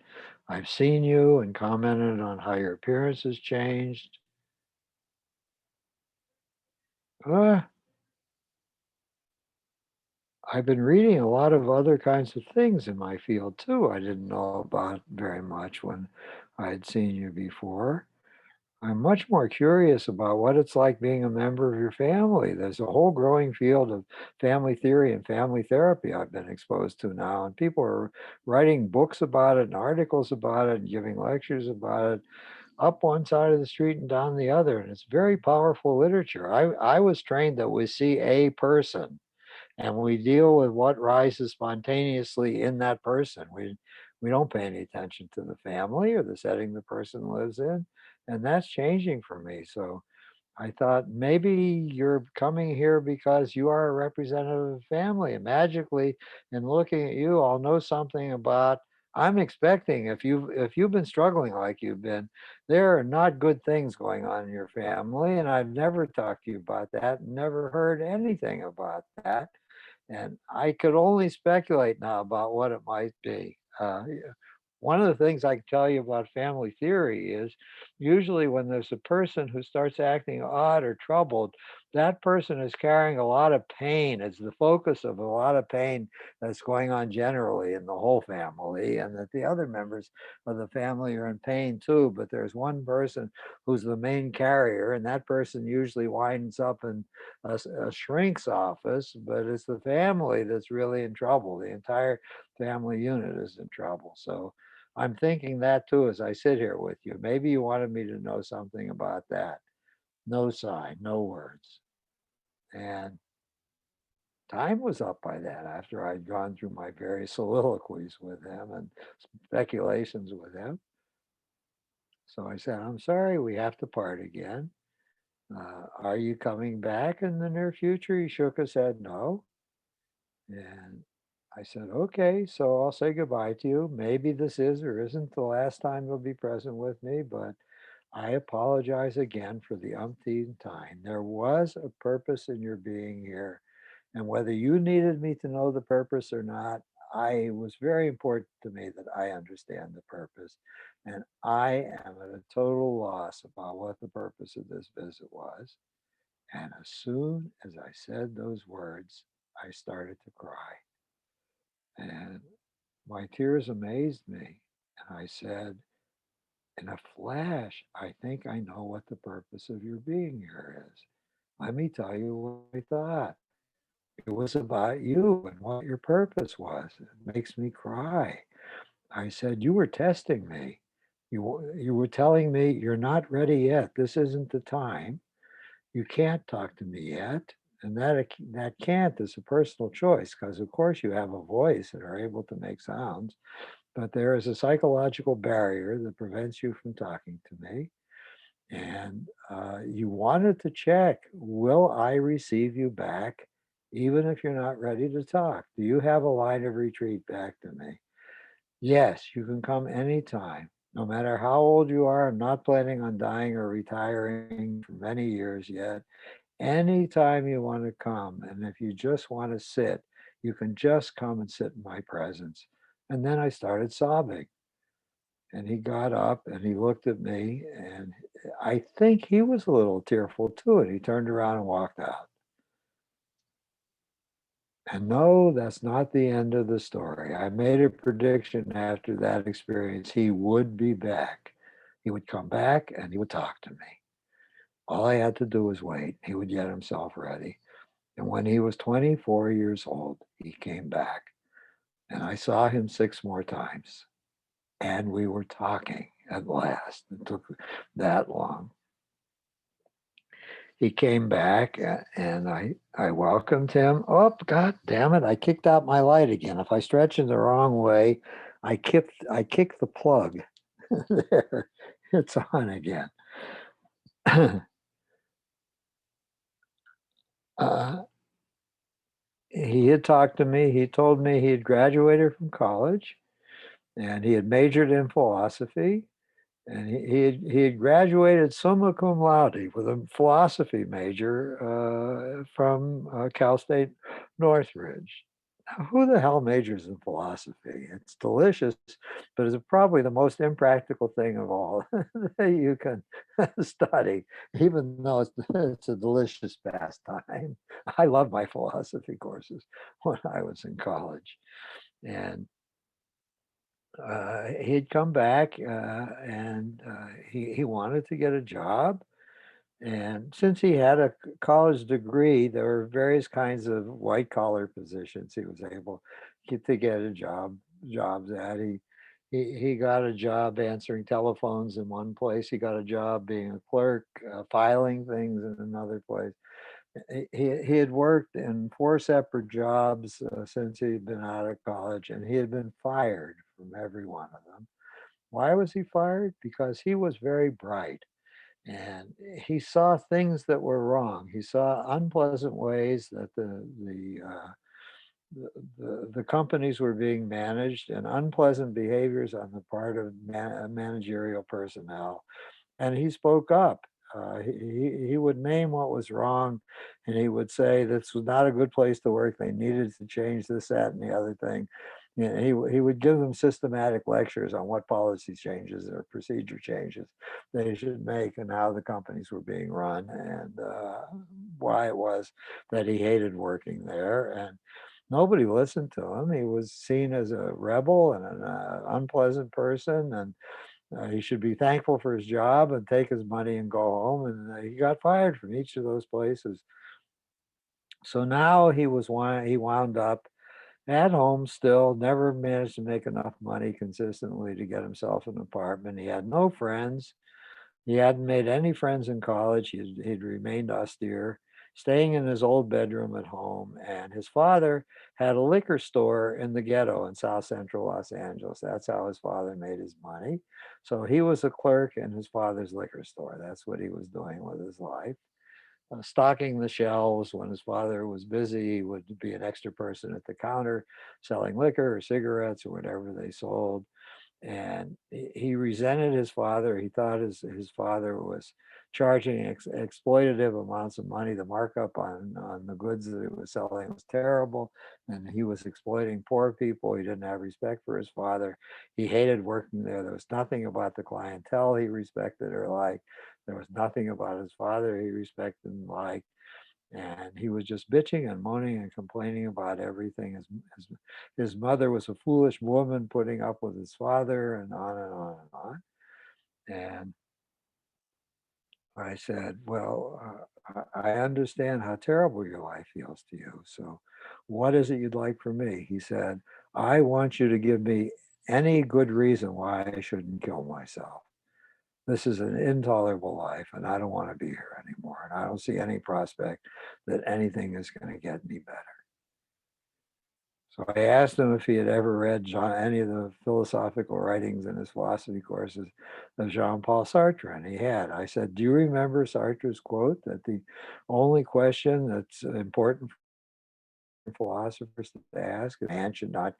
I've seen you and commented on how your appearance has changed. Uh, I've been reading a lot of other kinds of things in my field too. I didn't know about very much when I had seen you before. I'm much more curious about what it's like being a member of your family. There's a whole growing field of family theory and family therapy I've been exposed to now, and people are writing books about it and articles about it and giving lectures about it up one side of the street and down the other. And it's very powerful literature. I was trained that we see a person and we deal with what rises spontaneously in that person. We don't pay any attention to the family or the setting the person lives in, and that's changing for me. So I thought maybe you're coming here because you are a representative of the family, and magically, in looking at you, I'll know something about. I'm expecting if you've been struggling like you've been, there are not good things going on in your family, and I've never talked to you about that, never heard anything about that. And I could only speculate now about what it might be. One of the things I can tell you about family theory is usually when there's a person who starts acting odd or troubled, that person is carrying a lot of pain. It's the focus of a lot of pain that's going on generally in the whole family, and that the other members of the family are in pain too. But there's one person who's the main carrier, and that person usually winds up in a shrink's office, but it's the family that's really in trouble. The entire family unit is in trouble. So I'm thinking that too as I sit here with you. Maybe you wanted me to know something about that. No sign, no words. And time was up by then after I'd gone through my various soliloquies with him and speculations with him. So I said, I'm sorry, we have to part again. Are you coming back in the near future? He shook his head, no. And I said, okay, so I'll say goodbye to you. Maybe this is or isn't the last time you'll be present with me, but I apologize again for the umpteenth time. There was a purpose in your being here. And whether you needed me to know the purpose or not, I was very important to me that I understand the purpose. And I am at a total loss about what the purpose of this visit was. And as soon as I said those words, I started to cry. And my tears amazed me. And I said, in a flash, I think I know what the purpose of your being here is. Let me tell you what I thought. It was about you and what your purpose was. It makes me cry. I said, you were testing me. You were telling me you're not ready yet. This isn't the time. You can't talk to me yet. And that can't is a personal choice because, of course, you have a voice and are able to make sounds. But there is a psychological barrier that prevents you from talking to me. And you wanted to check, will I receive you back even if you're not ready to talk? Do you have a line of retreat back to me? Yes, you can come anytime. No matter how old you are, I'm not planning on dying or retiring for many years yet. Anytime you want to come, and if you just want to sit, you can just come and sit in my presence. And then I started sobbing. And he got up and he looked at me, and I think he was a little tearful too. And he turned around and walked out. And no, that's not the end of the story. I made a prediction after that experience. He would be back. He would come back and he would talk to me. All I had to do was wait. He would get himself ready. And when he was 24 years old, he came back. And I saw him 6 more times. And we were talking at last. It took that long. He came back and I welcomed him. Oh, God damn it. I kicked out my light again. If I stretch in the wrong way, I kicked the plug. There, it's on again. uh, he had talked to me. He told me he had graduated from college and he had majored in philosophy. And he had graduated summa cum laude with a philosophy major from Cal State Northridge. Now, who the hell majors in philosophy? It's delicious, but it's probably the most impractical thing of all that you can study, even though it's a delicious pastime. I love my philosophy courses when I was in college. And he'd come back and he wanted to get a job. And since he had a college degree, there were various kinds of white collar positions he was able to get jobs at. He got a job answering telephones in one place. He got a job being a clerk, filing things in another place. He had worked in 4 separate jobs since he'd been out of college, and he had been fired from every one of them. Why was he fired? Because he was very bright and he saw things that were wrong. He saw unpleasant ways that the companies were being managed and unpleasant behaviors on the part of managerial personnel. And he spoke up. He would name what was wrong, and he would say this was not a good place to work. They needed to change this, that, and the other thing. He would give them systematic lectures on what policy changes or procedure changes they should make and how the companies were being run and why it was that he hated working there. And nobody listened to him. He was seen as a rebel and an unpleasant person, and he should be thankful for his job and take his money and go home. And he got fired from each of those places. So now he wound up at home still, never managed to make enough money consistently to get himself an apartment. He had no friends. He hadn't made any friends in college. He'd remained austere, staying in his old bedroom at home. And his father had a liquor store in the ghetto in South Central Los Angeles. That's how his father made his money. So he was a clerk in his father's liquor store. That's what he was doing with his life. Stocking the shelves. When his father was busy, he would be an extra person at the counter selling liquor or cigarettes or whatever they sold. And he resented his father. He thought his father was charging exploitative amounts of money. The markup on the goods that he was selling was terrible, and he was exploiting poor people. He didn't have respect for his father. He hated working there. There was nothing about the clientele he respected or liked. There was nothing about his father he respected and liked. And he was just bitching and moaning and complaining about everything. His mother was a foolish woman putting up with his father, and on and on and on. And I said, well, I understand how terrible your life feels to you. So what is it you'd like from me? He said, I want you to give me any good reason why I shouldn't kill myself. This is an intolerable life, and I don't want to be here anymore. And I don't see any prospect that anything is going to get any better. So I asked him if he had ever read any of the philosophical writings in his philosophy courses of Jean-Paul Sartre, and he had. I said, do you remember Sartre's quote that the only question that's important for philosophers to ask is, man should not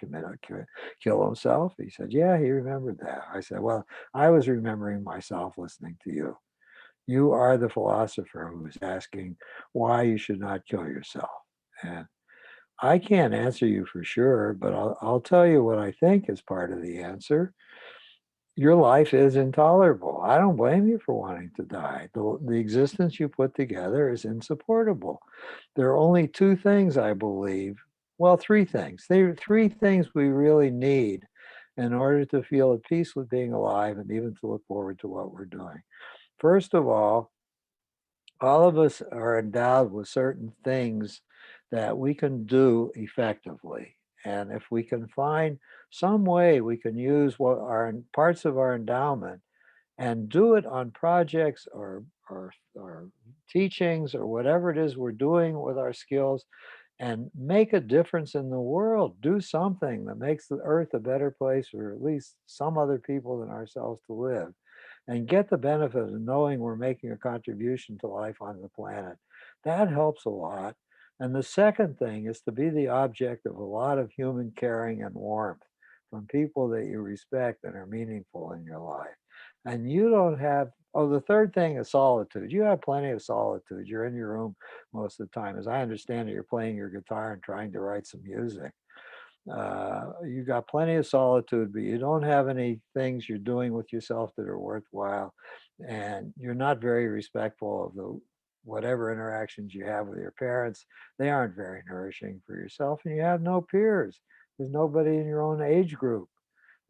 kill himself? He said, yeah, he remembered that. I said, well, I was remembering myself listening to you. You are the philosopher who is asking why you should not kill yourself. And I can't answer you for sure, but I'll tell you what I think is part of the answer. Your life is intolerable. I don't blame you for wanting to die. The existence you put together is insupportable. There are only two things I believe. Well, three things. There are three things we really need in order to feel at peace with being alive and even to look forward to what we're doing. First of all of us are endowed with certain things that we can do effectively. And if we can find some way we can use what our parts of our endowment and do it on projects or teachings or whatever it is we're doing with our skills and make a difference in the world, do something that makes the earth a better place for at least some other people than ourselves to live, and get the benefit of knowing we're making a contribution to life on the planet. That helps a lot. And the second thing is to be the object of a lot of human caring and warmth from people that you respect and are meaningful in your life. And you don't have, oh, the third thing is solitude. You have plenty of solitude. You're in your room most of the time. As I understand it, you're playing your guitar and trying to write some music. You got plenty of solitude, but you don't have any things you're doing with yourself that are worthwhile, and you're not very respectful of the whatever interactions you have with your parents. They aren't very nourishing for yourself, and you have no peers. There's nobody in your own age group.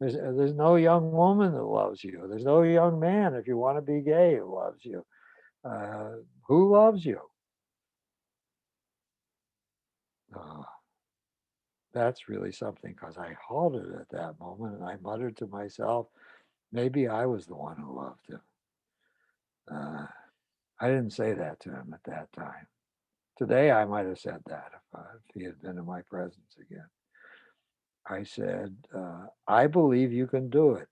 There's no young woman that loves you. There's no young man, if you want to be gay, who loves you. Uh, who loves you? Uh, that's really something, because I halted at that moment and I muttered to myself, maybe I was the one who loved him. I didn't say that to him at that time. Today, I might have said that if he had been in my presence again. I said, I believe you can do it.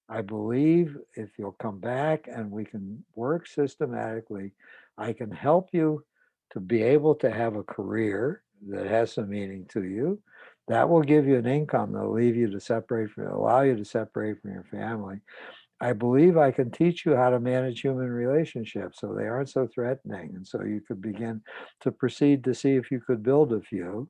I believe if you'll come back and we can work systematically, I can help you to be able to have a career that has some meaning to you. That will give you an income that will leave you to separate from, allow you to separate from your family. I believe I can teach you how to manage human relationships so they aren't so threatening. And so you could begin to proceed to see if you could build a few.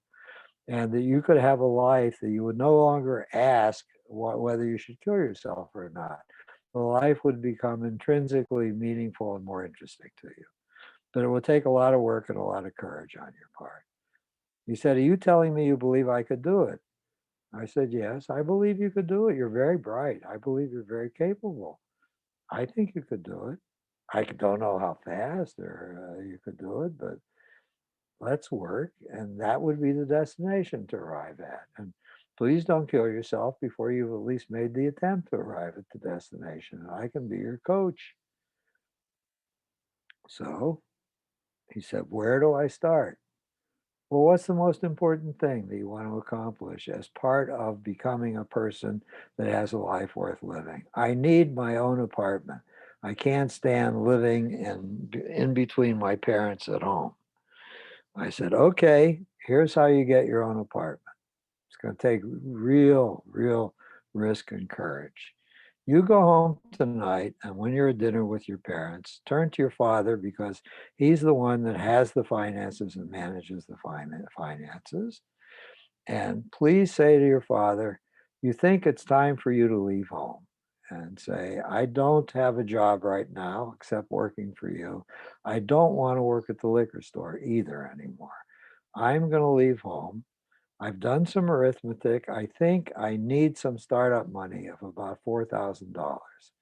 and that you could have a life that you would no longer ask whether you should kill yourself or not. The life would become intrinsically meaningful and more interesting to you. But it would take a lot of work and a lot of courage on your part. He said, "Are you telling me you believe I could do it?" I said, "Yes, I believe you could do it. You're very bright. I believe you're very capable. I think you could do it. I don't know how fast or you could do it, but let's work." And that would be the destination to arrive at. And please don't kill yourself before you've at least made the attempt to arrive at the destination. And I can be your coach. So he said, "Where do I start?" Well, what's the most important thing that you want to accomplish as part of becoming a person that has a life worth living? I need my own apartment. I can't stand living in between my parents at home. I said, "Okay, here's how you get your own apartment. It's going to take real risk and courage. You go home tonight, and when you're at dinner with your parents, turn to your father because he's the one that has the finances and manages the finances. And please say to your father, you think it's time for you to leave home." And say, "I don't have a job right now except working for you. I don't want to work at the liquor store either anymore. I'm going to leave home. I've done some arithmetic. I think I need some startup money of about $4,000.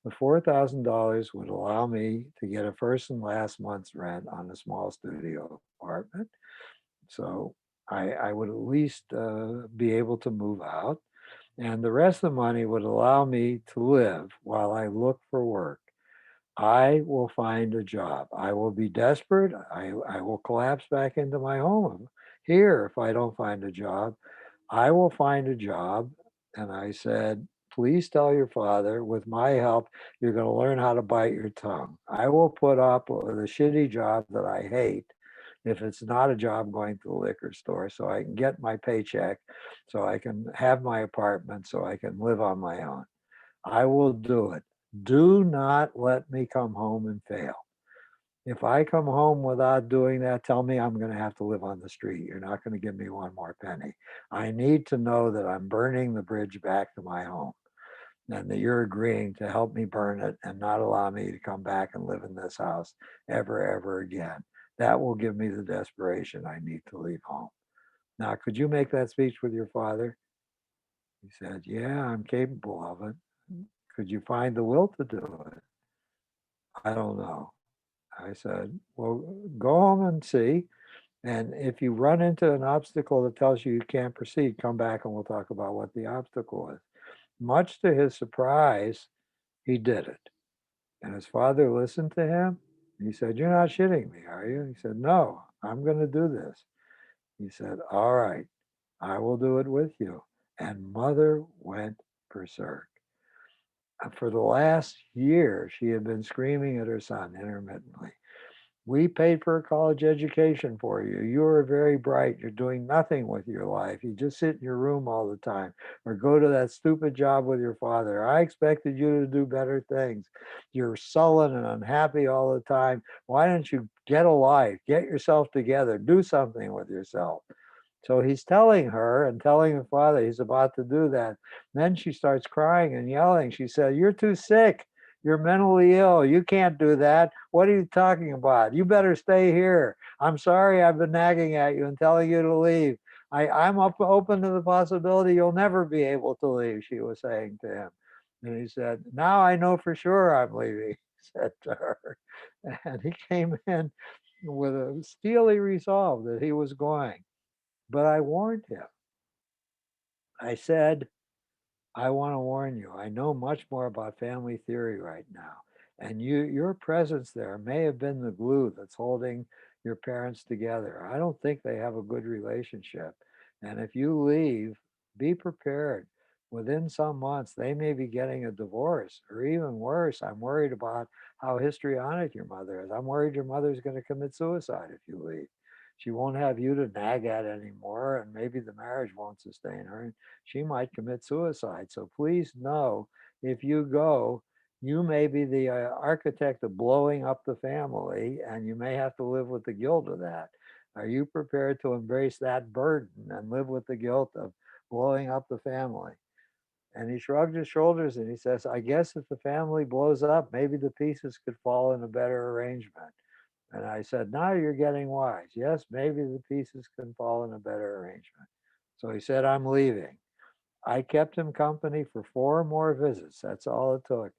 The $4,000 would allow me to get a first and last month's rent on a small studio apartment. So I would at least be able to move out. And the rest of the money would allow me to live while I look for work. I will find a job. I will be desperate. I will collapse back into my home here if I don't find a job. I will find a job." And I said, "Please tell your father, with my help, you're going to learn how to bite your tongue. I will put up with a shitty job that I hate if it's not a job going to the liquor store so I can get my paycheck, so I can have my apartment, so I can live on my own. I will do it. Do not let me come home and fail. If I come home without doing that, tell me I'm going to have to live on the street. You're not going to give me one more penny. I need to know that I'm burning the bridge back to my home and that you're agreeing to help me burn it and not allow me to come back and live in this house ever again. That will give me the desperation I need to leave home. Now, could you make that speech with your father?" He said, "Yeah, I'm capable of it." "Could you find the will to do it?" "I don't know." I said, "Well, go home and see. And if you run into an obstacle that tells you you can't proceed, come back and we'll talk about what the obstacle is." Much to his surprise, he did it. And his father listened to him. He said, "You're not shitting me, are you?" He said, "No, I'm going to do this." He said, "All right, I will do it with you." And mother went berserk. For the last year, she had been screaming at her son intermittently, "We paid for a college education for you. You are very bright. You're doing nothing with your life. You just sit in your room all the time or go to that stupid job with your father. I expected you to do better things. You're sullen and unhappy all the time. Why don't you get a life? Get yourself together. Do something with yourself." So he's telling her and telling the father he's about to do that. Then she starts crying and yelling. She said, "You're too sick. You're mentally ill. You can't do that. What are you talking about? You better stay here. I'm sorry I've been nagging at you and telling you to leave. I'm open to the possibility you'll never be able to leave," she was saying to him. And he said, "Now I know for sure I'm leaving," he said to her. And he came in with a steely resolve that he was going. But I warned him. I said, "I want to warn you. I know much more about family theory right now. And your presence there may have been the glue that's holding your parents together. I don't think they have a good relationship. And if you leave, be prepared. Within some months, they may be getting a divorce, or even worse. I'm worried about how histrionic your mother is. I'm worried your mother's going to commit suicide if you leave. She won't have you to nag at anymore, and maybe the marriage won't sustain her. She might commit suicide. So please know, if you go, you may be the architect of blowing up the family, and you may have to live with the guilt of that. Are you prepared to embrace that burden and live with the guilt of blowing up the family? And he shrugged his shoulders and he says, I guess if the family blows up, maybe the pieces could fall in a better arrangement. And I said, now you're getting wise. Yes, maybe the pieces can fall in a better arrangement. So he said, I'm leaving. I kept him company for 4 more visits. That's all it took.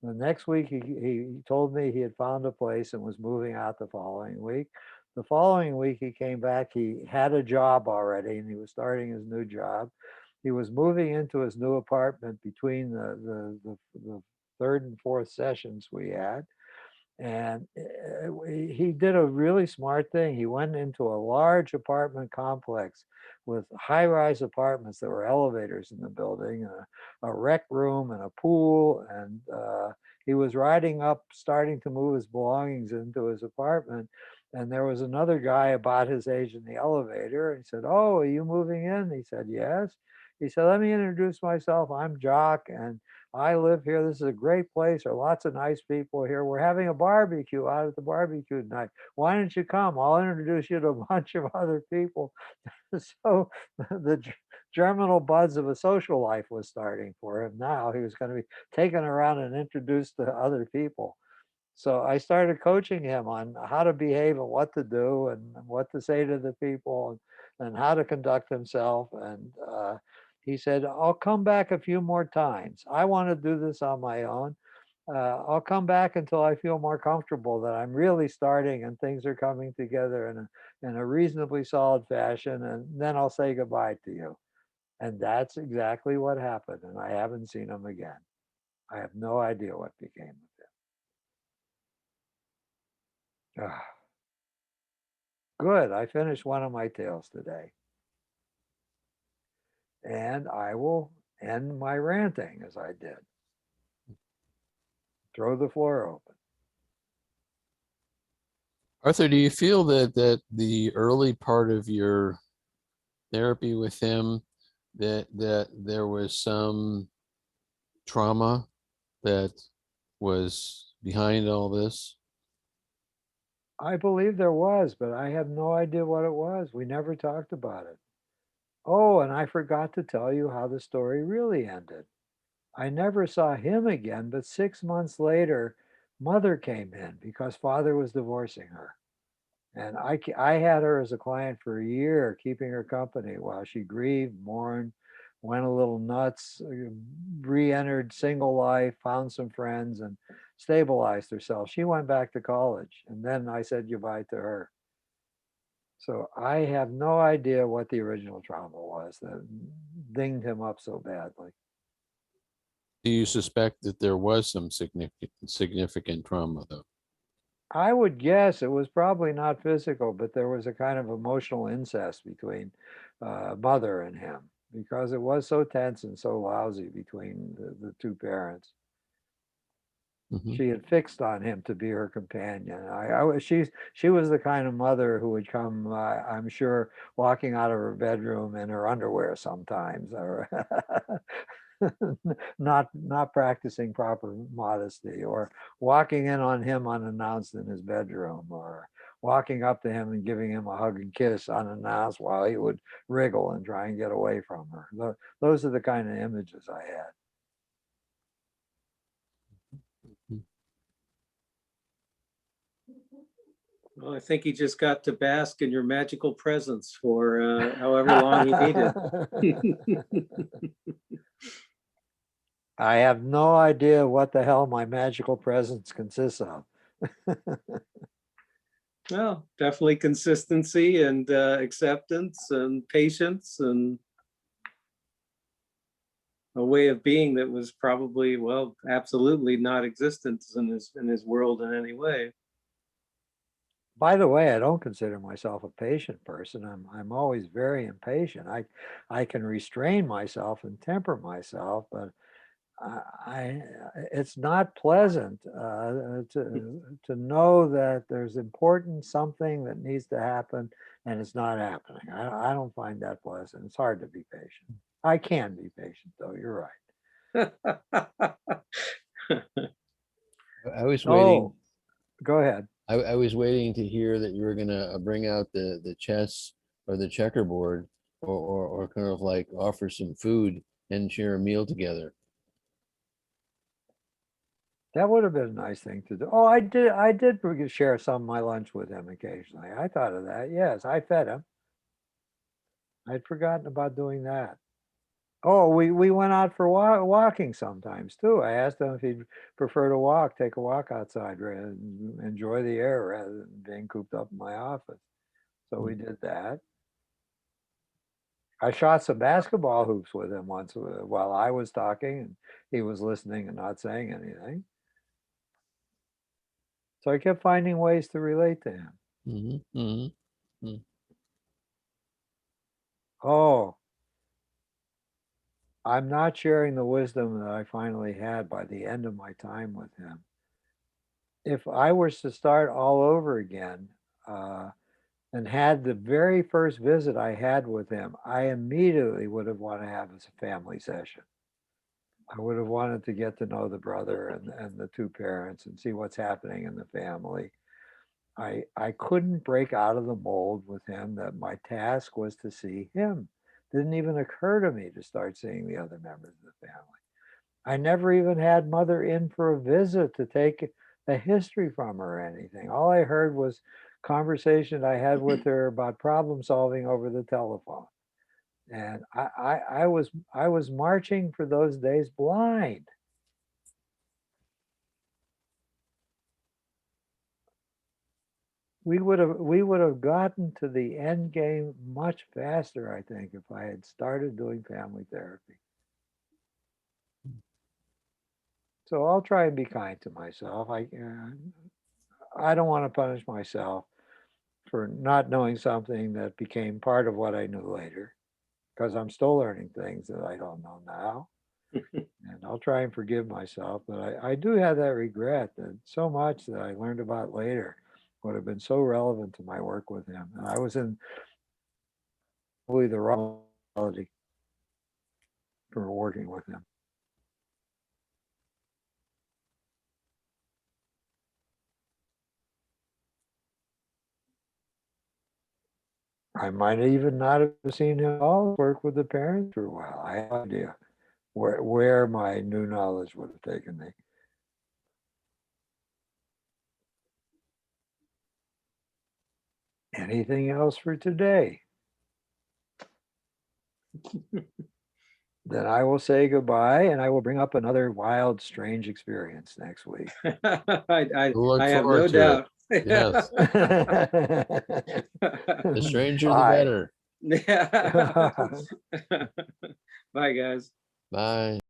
The next week, he told me he had found a place and was moving out the following week. The following week, he came back. He had a job already and he was starting his new job. He was moving into his new apartment between the third and fourth sessions we had. And he did a really smart thing. He went into a large apartment complex with high-rise apartments. There were elevators in the building, a rec room, and a pool. And he was riding up, starting to move his belongings into his apartment. And there was another guy about his age in the elevator. And he said, "Oh, are you moving in?" He said, "Yes." He said, "Let me introduce myself. I'm Jock, and I live here. This is a great place. There are lots of nice people here. We're having a barbecue out at the barbecue tonight. Why don't you come? I'll introduce you to a bunch of other people." So the germinal buds of a social life was starting for him. Now he was going to be taken around and introduced to other people. So I started coaching him on how to behave and what to do and what to say to the people and how to conduct himself. And he said, I'll come back a few more times. I want to do this on my own. I'll come back until I feel more comfortable that I'm really starting and things are coming together in a reasonably solid fashion. And then I'll say goodbye to you. And that's exactly what happened. And I haven't seen him again. I have no idea what became of him. Good. I finished one of my tales today. And I will end my ranting as I did. Throw the floor open. Arthur, do you feel that the early part of your therapy with him, that there was some trauma that was behind all this? I believe there was, but I have no idea what it was. We never talked about it. Oh, and I forgot to tell you how the story really ended. I never saw him again, but 6 months later, mother came in because father was divorcing her. And I had her as a client for a year, keeping her company while she grieved, mourned, went a little nuts, re-entered single life, found some friends, and stabilized herself. She went back to college, and then I said goodbye to her. So I have no idea what the original trauma was that dinged him up so badly. Do you suspect that there was some significant trauma, though? I would guess it was probably not physical, but there was a kind of emotional incest between mother and him because it was so tense and so lousy between the two parents. Mm-hmm. She had fixed on him to be her companion. She was the kind of mother who would come, I'm sure, walking out of her bedroom in her underwear sometimes, or not practicing proper modesty, or walking in on him unannounced in his bedroom, or walking up to him and giving him a hug and kiss unannounced while he would wriggle and try and get away from her. Those are the kind of images I had. Well, I think he just got to bask in your magical presence for however long he needed. I have no idea what the hell my magical presence consists of. Well, definitely consistency and acceptance and patience and a way of being that was probably, well, absolutely not existent in his world in any way. By the way, I don't consider myself a patient person. I'm always very impatient. I can restrain myself and temper myself, but I it's not pleasant to know that there's important something that needs to happen and it's not happening. I don't find that pleasant. It's hard to be patient. I can be patient though. You're right. I was waiting. Oh, go ahead. I was waiting to hear that you were gonna bring out the chess or the checkerboard, or kind of like offer some food and share a meal together. That would have been a nice thing to do. Oh, I did share some of my lunch with him occasionally. I thought of that. Yes, I fed him. I'd forgotten about doing that. Oh, we went out for walking sometimes too. I asked him if he'd prefer to walk, take a walk outside, and enjoy the air rather than being cooped up in my office. So we did that. I shot some basketball hoops with him once while I was talking and he was listening and not saying anything. So I kept finding ways to relate to him. Oh, I'm not sharing the wisdom that I finally had by the end of my time with him. If I was to start all over again and had the very first visit I had with him, I immediately would have wanted to have a family session. I would have wanted to get to know the brother and the two parents and see what's happening in the family. I couldn't break out of the mold with him that my task was to see him. Didn't even occur to me to start seeing the other members of the family. I never even had mother in for a visit to take a history from her or anything. All I heard was conversation I had with her about problem solving over the telephone. And I was marching for those days blind. We would have gotten to the end game much faster, I think, if I had started doing family therapy. So I'll try and be kind to myself. I don't want to punish myself for not knowing something that became part of what I knew later, because I'm still learning things that I don't know now. And I'll try and forgive myself, but I do have that regret that so much that I learned about later would have been so relevant to my work with him. And I was in probably the wrong quality for working with him. I might even not have seen him at all work with the parents for a while. I have no idea where my new knowledge would have taken me. Anything else for today? Then I will say goodbye and I will bring up another wild, strange experience next week. We'll look I have no forward to doubt. it. Yes. The stranger, the Bye. better. Yeah. Bye, guys. Bye.